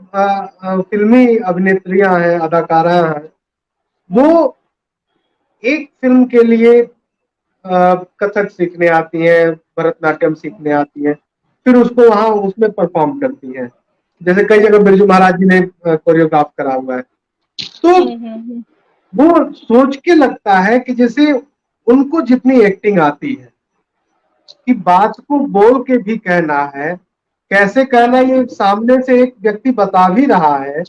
फिल्मी अभिनेत्रियां हैं, अदाकारा हैं, वो एक फिल्म के लिए कथक सीखने आती हैं, भरतनाट्यम सीखने आती हैं, फिर उसको वहां उसमें परफॉर्म करती हैं। जैसे कई जगह बिरजू महाराज जी ने कोरियोग्राफ करा हुआ है। तो
हम्म।
वो सोच के लगता है कि जैसे उनको जितनी एक्टिंग आती है कि बात को बोल के भी कहना है, कैसे कहना है, ये सामने से एक व्यक्ति बता भी रहा है,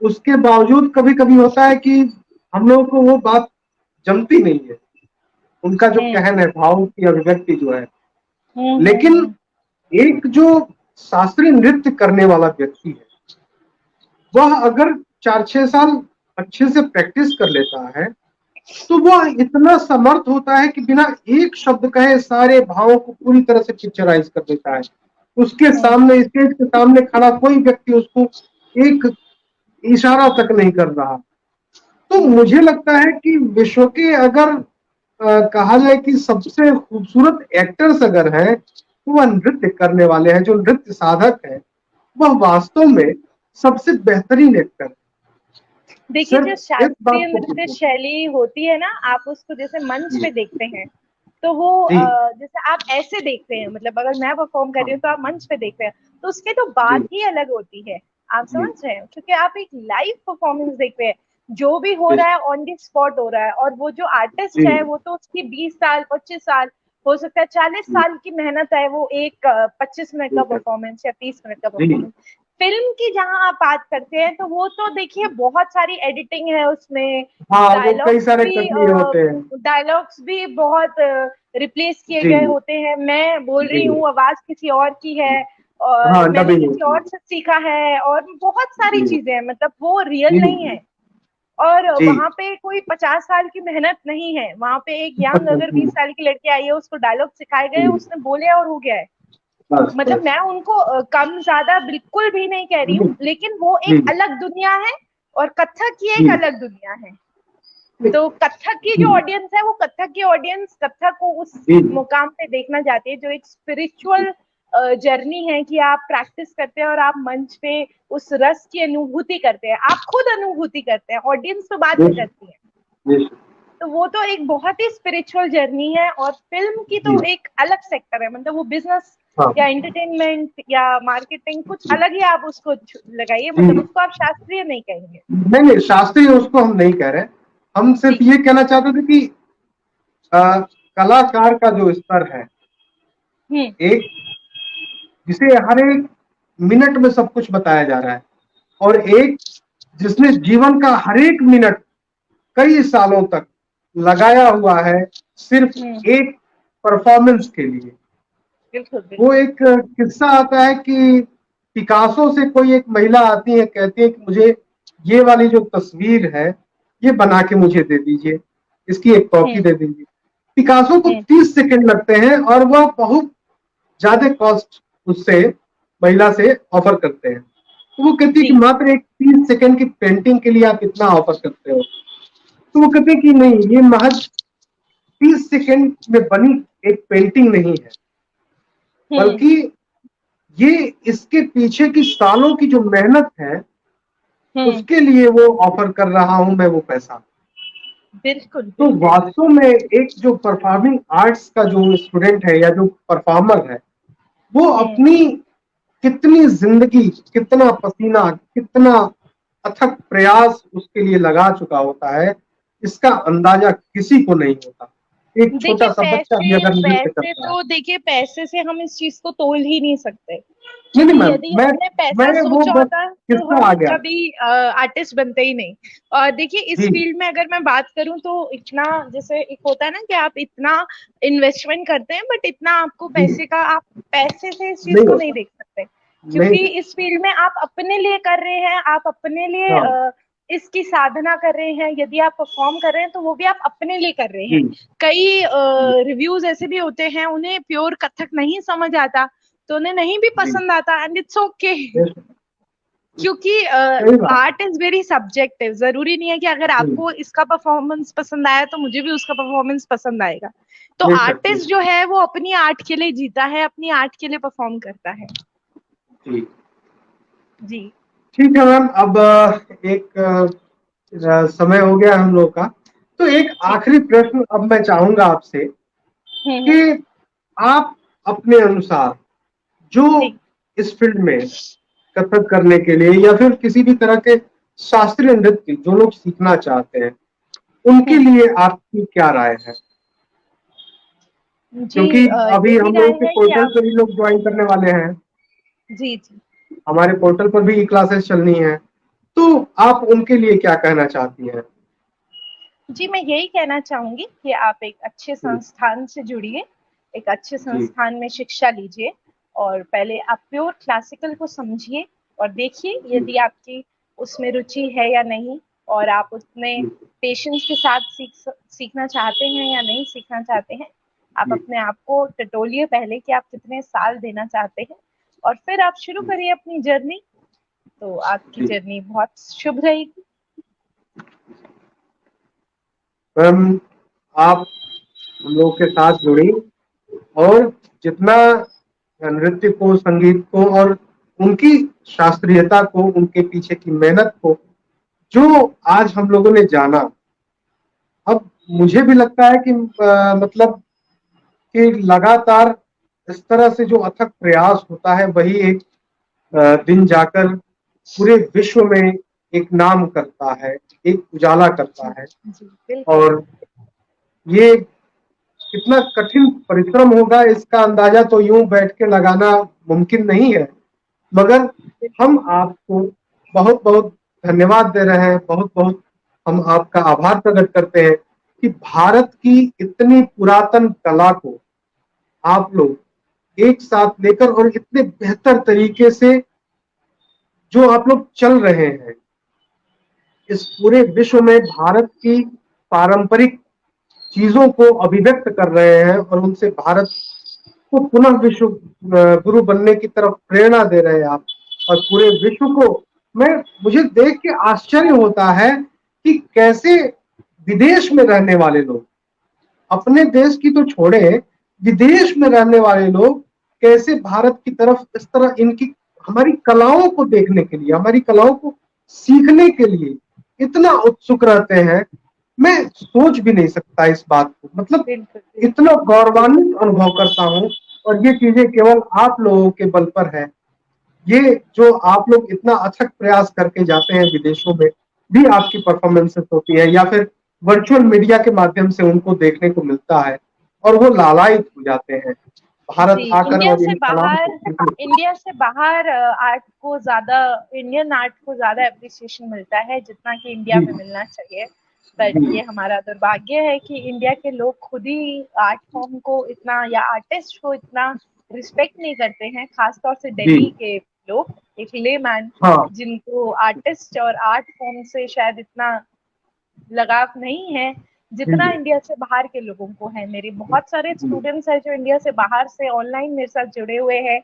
उसके बावजूद कभी कभी होता है कि हम लोगों को वो बात जमती नहीं है, उनका जो कहन है, भाव की अभिव्यक्ति जो है। लेकिन
हम्म।
एक जो शास्त्रीय नृत्य करने वाला व्यक्ति है, वह अगर 4-6 साल अच्छे से प्रैक्टिस कर लेता है, तो वह इतना समर्थ होता है कि बिना एक शब्द कहे सारे भावों को पूरी तरह से पिक्चराइज कर देता है। उसके सामने, स्टेज के सामने खड़ा कोई व्यक्ति उसको एक इशारा तक नहीं कर रहा। तो मुझे लगता है कि विश्व के अगर कहा जाए कि सबसे खूबसूरत एक्टर्स अगर हैं, तो वह नृत्य करने वाले हैं, जो नृत्य साधक है, वह वास्तव में सबसे बेहतरीन एक्टर है।
देखिए, जो
सिर्फ इस
शास्त्रीय
बात को
नृत्य
पूछो।
शैली होती है ना, आप उसको जैसे मंच
जी
पे देखते हैं, तो वो
जी
जैसे आप ऐसे देखते हैं, मतलब अगर मैं परफॉर्म कर रही
हाँ
हूँ तो आप मंच पे देख रहे हैं, तो उसकी तो
जी
बात ही अलग होती है। आप
जी
समझ रहे हैं, क्योंकि आप एक लाइव परफॉर्मेंस देख रहे हैं, जो भी हो
जी
रहा है ऑन दी स्पॉट हो रहा है, और वो जो आर्टिस्ट
जी
है वो तो उसकी 20 साल 25 साल, हो सकता है 40 साल की मेहनत है, वो एक 25 मिनट का
जी
परफॉर्मेंस या 30 मिनट का
जी
परफॉर्मेंस। फिल्म की जहां आप बात करते हैं, तो वो तो देखिए बहुत सारी एडिटिंग है उसमें,
हाँ वो कई
डायलॉग्स
सारे
भी
कट लिए होते हैं।
बहुत रिप्लेस किए
जी
गए होते हैं, मैं बोल
जी
रही हूँ आवाज किसी और की है, और
हाँ
मैंने
डबिंग
किसी
होती
और से सीखा है, और बहुत सारी
है।
चीजें हैं, मतलब वो रियल
जी
नहीं है। और
जी
वहां पे कोई 50 साल की मेहनत नहीं है, वहां पे एक यंग अगर 20 साल की लड़की आई है, उसको डायलॉग सिखाए गए,
जी
उसने बोले और हो गया है।
बस
मतलब
बस।
मैं उनको कम ज्यादा बिल्कुल भी नहीं कह रही हूँ,
जी
लेकिन वो
जी
एक अलग दुनिया है और कथक की
जी
एक अलग दुनिया है। तो कथक की
जी
जो ऑडियंस है वो कथक की ऑडियंस कथक को उस
जी
मुकाम पे देखना चाहती है जो एक स्पिरिचुअल जर्नी है कि आप प्रैक्टिस करते हैं और आप मंच पे उस रस की अनुभूति करते हैं, आप खुद अनुभूति करते हैं, ऑडियंस तो बाद में
जी
करती है।
जी
तो वो तो एक बहुत ही स्पिरिचुअल जर्नी है और फिल्म की
जी।
तो एक अलग सेक्टर है, मतलब वो बिजनेस
हाँ
या एंटरटेनमेंट या मार्केटिंग कुछ
जी
अलग ही आप उसको लगाइए,
जी।
मतलब उसको आप शास्त्रीय नहीं कहेंगे।
नहीं नहीं, शास्त्रीय उसको हम नहीं कह रहे। हम सिर्फ
जी।
ये कहना चाहते थे कि कलाकार का जो स्तर है,
हम्म।
एक जिसे हर एक मिनट में सब कुछ बताया जा रहा है, और एक जिसने जीवन का हर एक मिनट कई सालों तक लगाया हुआ है सिर्फ
हम्म।
एक परफॉर्मेंस के लिए।
बिल्कुल
वो
बिल्कुल।
एक किस्सा आता है कि पिकासो से कोई एक महिला आती है, कहती है कि मुझे ये वाली जो तस्वीर है ये बना के मुझे दे दीजिए, इसकी एक कॉपी
हम्म।
दे दीजिए। पिकासो को
हम्म।
30 सेकंड लगते हैं और वह बहुत ज्यादा कॉस्ट उससे महिला से ऑफर करते हैं। तो वो कहती है कि
जी।
मात्र एक 30 सेकंड की पेंटिंग के लिए आप इतना ऑफर करते हो। तो वो कहते हैं कि नहीं, ये महज 30 सेकंड में बनी एक पेंटिंग नहीं है,
हम्म।
बल्कि ये इसके पीछे की सालों की जो मेहनत है
हम्म।
उसके लिए वो ऑफर कर रहा हूं मैं वो पैसा।
बिल्कुल
तो
बिल्कुल।
वास्तव में एक जो परफॉर्मिंग आर्ट्स का जो स्टूडेंट है या जो परफॉर्मर है, वो
हम्म।
अपनी कितनी जिंदगी, कितना पसीना, कितना अथक प्रयास उसके लिए लगा चुका होता है, इसका अंदाजा किसी को नहीं होता। एक
देखिए
छोटा सा बच्चा भी
पैसे
अगर नृत्य
पैसे
करता है।
तो देखिए पैसे से हम इस चीज को तोल ही नहीं सकते,
नहीं नहीं
क्योंकि
मैम,
यदि
मैं
हमने पैसा
मैं वो
सोचा
बस
होता तो
किस्सा
हम
आ गया।
कभी आर्टिस्ट बनते ही नहीं। और देखिए इस
जी
फील्ड में अगर मैं बात करूं तो इतना, जैसे एक होता है ना कि आप इतना इन्वेस्टमेंट करते हैं बट इतना आपको
जी
पैसे का, आप पैसे से इस चीज
नहीं
को नहीं
होता,
देख सकते,
नहीं
क्योंकि इस फील्ड में आप अपने लिए कर रहे हैं, आप अपने लिए
हाँ
इसकी साधना कर रहे हैं, यदि आप परफॉर्म कर रहे हैं तो वो भी आप अपने लिए कर रहे हैं।
जी
कई
जी
रिव्यूज ऐसे भी होते हैं उन्हें प्योर कथक नहीं समझ आता, तो उन्हें नहीं भी
जी
पसंद आता, एंड इट्स ओके।
बेशक,
क्योंकि
सही बात।
आर्ट इज वेरी सब्जेक्टिव, जरूरी नहीं है कि अगर
जी
आपको इसका परफॉर्मेंस पसंद आया तो मुझे भी उसका परफॉर्मेंस पसंद आएगा। तो
बेशक
आर्टिस्ट
बेशक।
जो है वो अपनी आर्ट के लिए जीता है, अपनी आर्ट के लिए परफॉर्म करता है।
जी
जी।
ठीक है मैम। अब एक समय हो गया हम लोग का, तो एक
जी।
आखिरी प्रश्न अब मैं चाहूंगा आपसे
हम्म।
कि आप अपने अनुसार जो
जी।
इस फील्ड में कथक करने के लिए या फिर किसी भी तरह के शास्त्रीय नृत्य जो लोग सीखना चाहते हैं, उनके
हम्म।
लिए आपकी क्या राय है?
जी
क्योंकि अभी
यही
हम
राय
लोगों के
है कि
पोर्टल
आप।
पे भी लोग ज्वाइन करने वाले हैं,
जी जी।
हमारे पोर्टल पर भी क्लासेस चलनी है, तो आप उनके लिए क्या कहना चाहती हैं?
जी मैं यही कहना चाहूंगी कि आप एक अच्छे
जी
संस्थान से जुड़िए, एक अच्छे
जी
संस्थान में शिक्षा लीजिए, और पहले आप प्योर क्लासिकल को समझिए और देखिए
जी
यदि आपकी उसमें रुचि है या नहीं, और आप उतने
जी
पेशेंस के साथ सीखना चाहते हैं या नहीं सीखना चाहते हैं। आप
जी
अपने आप को टटोलिए पहले कि आप कितने साल देना चाहते हैं, और फिर आप शुरू करिए अपनी जर्नी, तो आपकी
जी।
जर्नी बहुत शुभ रहेगी।
मैम, आप हम लोग के साथ जुड़ी और जितना नृत्य को, संगीत को और उनकी शास्त्रीयता को, उनके पीछे की मेहनत को जो आज हम लोगों ने जाना, अब मुझे भी लगता है कि मतलब कि लगातार इस तरह से जो अथक प्रयास होता है वही एक दिन जाकर पूरे विश्व में एक नाम करता है, एक उजाला करता है।
जी बिल्कुल।
और ये कितना कठिन परिश्रम होगा इसका अंदाजा तो यूं बैठ के लगाना मुमकिन नहीं है, मगर हम आपको बहुत बहुत धन्यवाद दे रहे हैं, बहुत बहुत हम आपका आभार प्रकट करते हैं कि भारत की इतनी पुरातन कला को आप लोग एक साथ लेकर और इतने बेहतर तरीके से जो आप लोग चल रहे हैं, इस पूरे विश्व में भारत की पारंपरिक चीजों को अभिव्यक्त कर रहे हैं और उनसे भारत को पुनः विश्व गुरु बनने की तरफ प्रेरणा दे रहे हैं आप। और पूरे विश्व को मुझे देख के आश्चर्य होता है कि कैसे विदेश में रहने वाले लोग, अपने देश की तो छोड़े, विदेश में रहने वाले लोग कैसे भारत की तरफ इस तरह इनकी हमारी कलाओं को देखने के लिए, हमारी कलाओं को सीखने के लिए इतना उत्सुक रहते हैं। मैं सोच भी नहीं सकता इस बात को, मतलब इतना गौरवान्वित अनुभव करता हूँ। और ये चीजें केवल आप लोगों के बल पर है। ये जो आप लोग इतना अथक प्रयास करके जाते हैं विदेशों में भी, आपकी परफॉर्मेंसेस होती है या फिर वर्चुअल मीडिया के माध्यम से उनको देखने को मिलता है और वो लालायित हो जाते हैं भारत आकर और इन कलाओं को।
इंडिया से बाहर आर्ट को ज्यादा, इंडियन आर्ट को ज्यादा एप्रिसिएशन मिलता है जितना कि इंडिया में मिलना चाहिए। बट ये हमारा दुर्भाग्य है कि इंडिया के लोग खुद ही आर्ट फॉर्म को इतना या आर्टिस्ट को इतना रिस्पेक्ट नहीं करते हैं, खासतौर से दिल्ली के लोग, एक लेमैन जिनको आर्टिस्ट और आर्ट फॉर्म से शायद इतना लगाव नहीं है जितना इंडिया से बाहर के लोगों को है। मेरे बहुत सारे स्टूडेंट्स हैं जो इंडिया से बाहर से ऑनलाइन मेरे साथ जुड़े हुए हैं,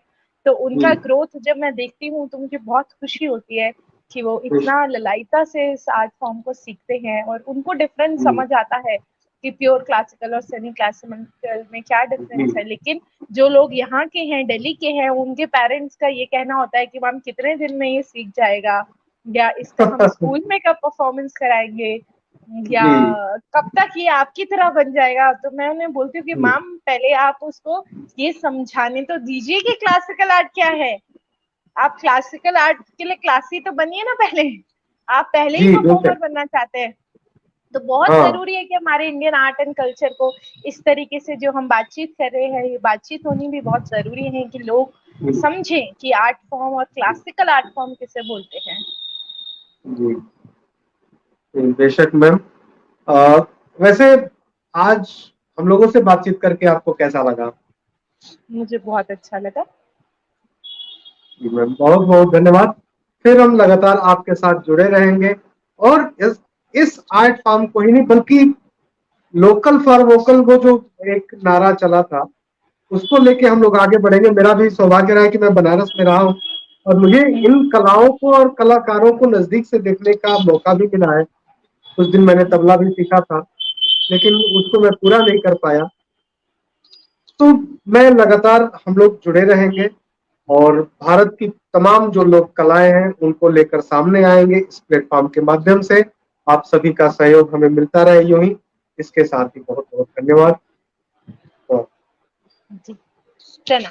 तो उनका ग्रोथ जब मैं देखती हूँ तो मुझे बहुत खुशी होती है कि वो इतना ललायता से इस आर्ट फॉर्म को सीखते हैं और उनको डिफरेंस समझ आता है कि प्योर क्लासिकल और सेमी क्लासिकल में क्या डिफरेंस है। लेकिन जो लोग यहाँ के हैं, दिल्ली के हैं, उनके पेरेंट्स का ये कहना होता है कि मैम कितने दिन में ये सीख जाएगा, या इसका हम स्कूल में कब परफॉर्मेंस कराएंगे, या कब तक ये आपकी तरह बन जाएगा। तो मैं उन्हें बोलती हूँ कि मैम पहले आप उसको ये समझाने तो दीजिए कि क्लासिकल आर्ट क्या है। आप क्लासिकल आर्ट के लिए क्लासी तो बनिए ना पहले, आप पहले ही परफॉर्मर बनना चाहते हैं। तो बहुत जरूरी है कि हमारे इंडियन आर्ट एंड कल्चर को इस तरीके से जो हम बातचीत कर रहे हैं, ये बातचीत होनी भी बहुत जरूरी है कि लोग समझें कि आर्ट फॉर्म और क्लासिकल आर्ट फॉर्म किसे बोलते हैं।
जी बेशक मैम। वैसे आज हम लोगों से बातचीत करके आपको कैसा लगा?
मुझे बहुत अच्छा लगा।
जी मैम, बहुत बहुत धन्यवाद। फिर हम लगातार आपके साथ जुड़े रहेंगे और इस आर्ट फॉर्म को ही नहीं बल्कि लोकल फॉर वोकल, वो जो एक नारा चला था, उसको लेके हम लोग आगे बढ़ेंगे। मेरा भी सौभाग्य रहा कि मैं बनारस में रहा हूँ और मुझे इन कलाओं को और कलाकारों को नजदीक से देखने का मौका भी मिला है। कुछ दिन मैंने तबला भी सीखा था, लेकिन उसको मैं पूरा नहीं कर पाया। तो मैं लगातार हम लोग जुड़े रहेंगे और भारत की तमाम जो लोक कलाएं हैं उनको लेकर सामने आएंगे इस प्लेटफॉर्म के माध्यम से। आप सभी का सहयोग हमें मिलता रहे यूं ही। इसके साथ ही बहुत बहुत धन्यवाद।
जी, चला।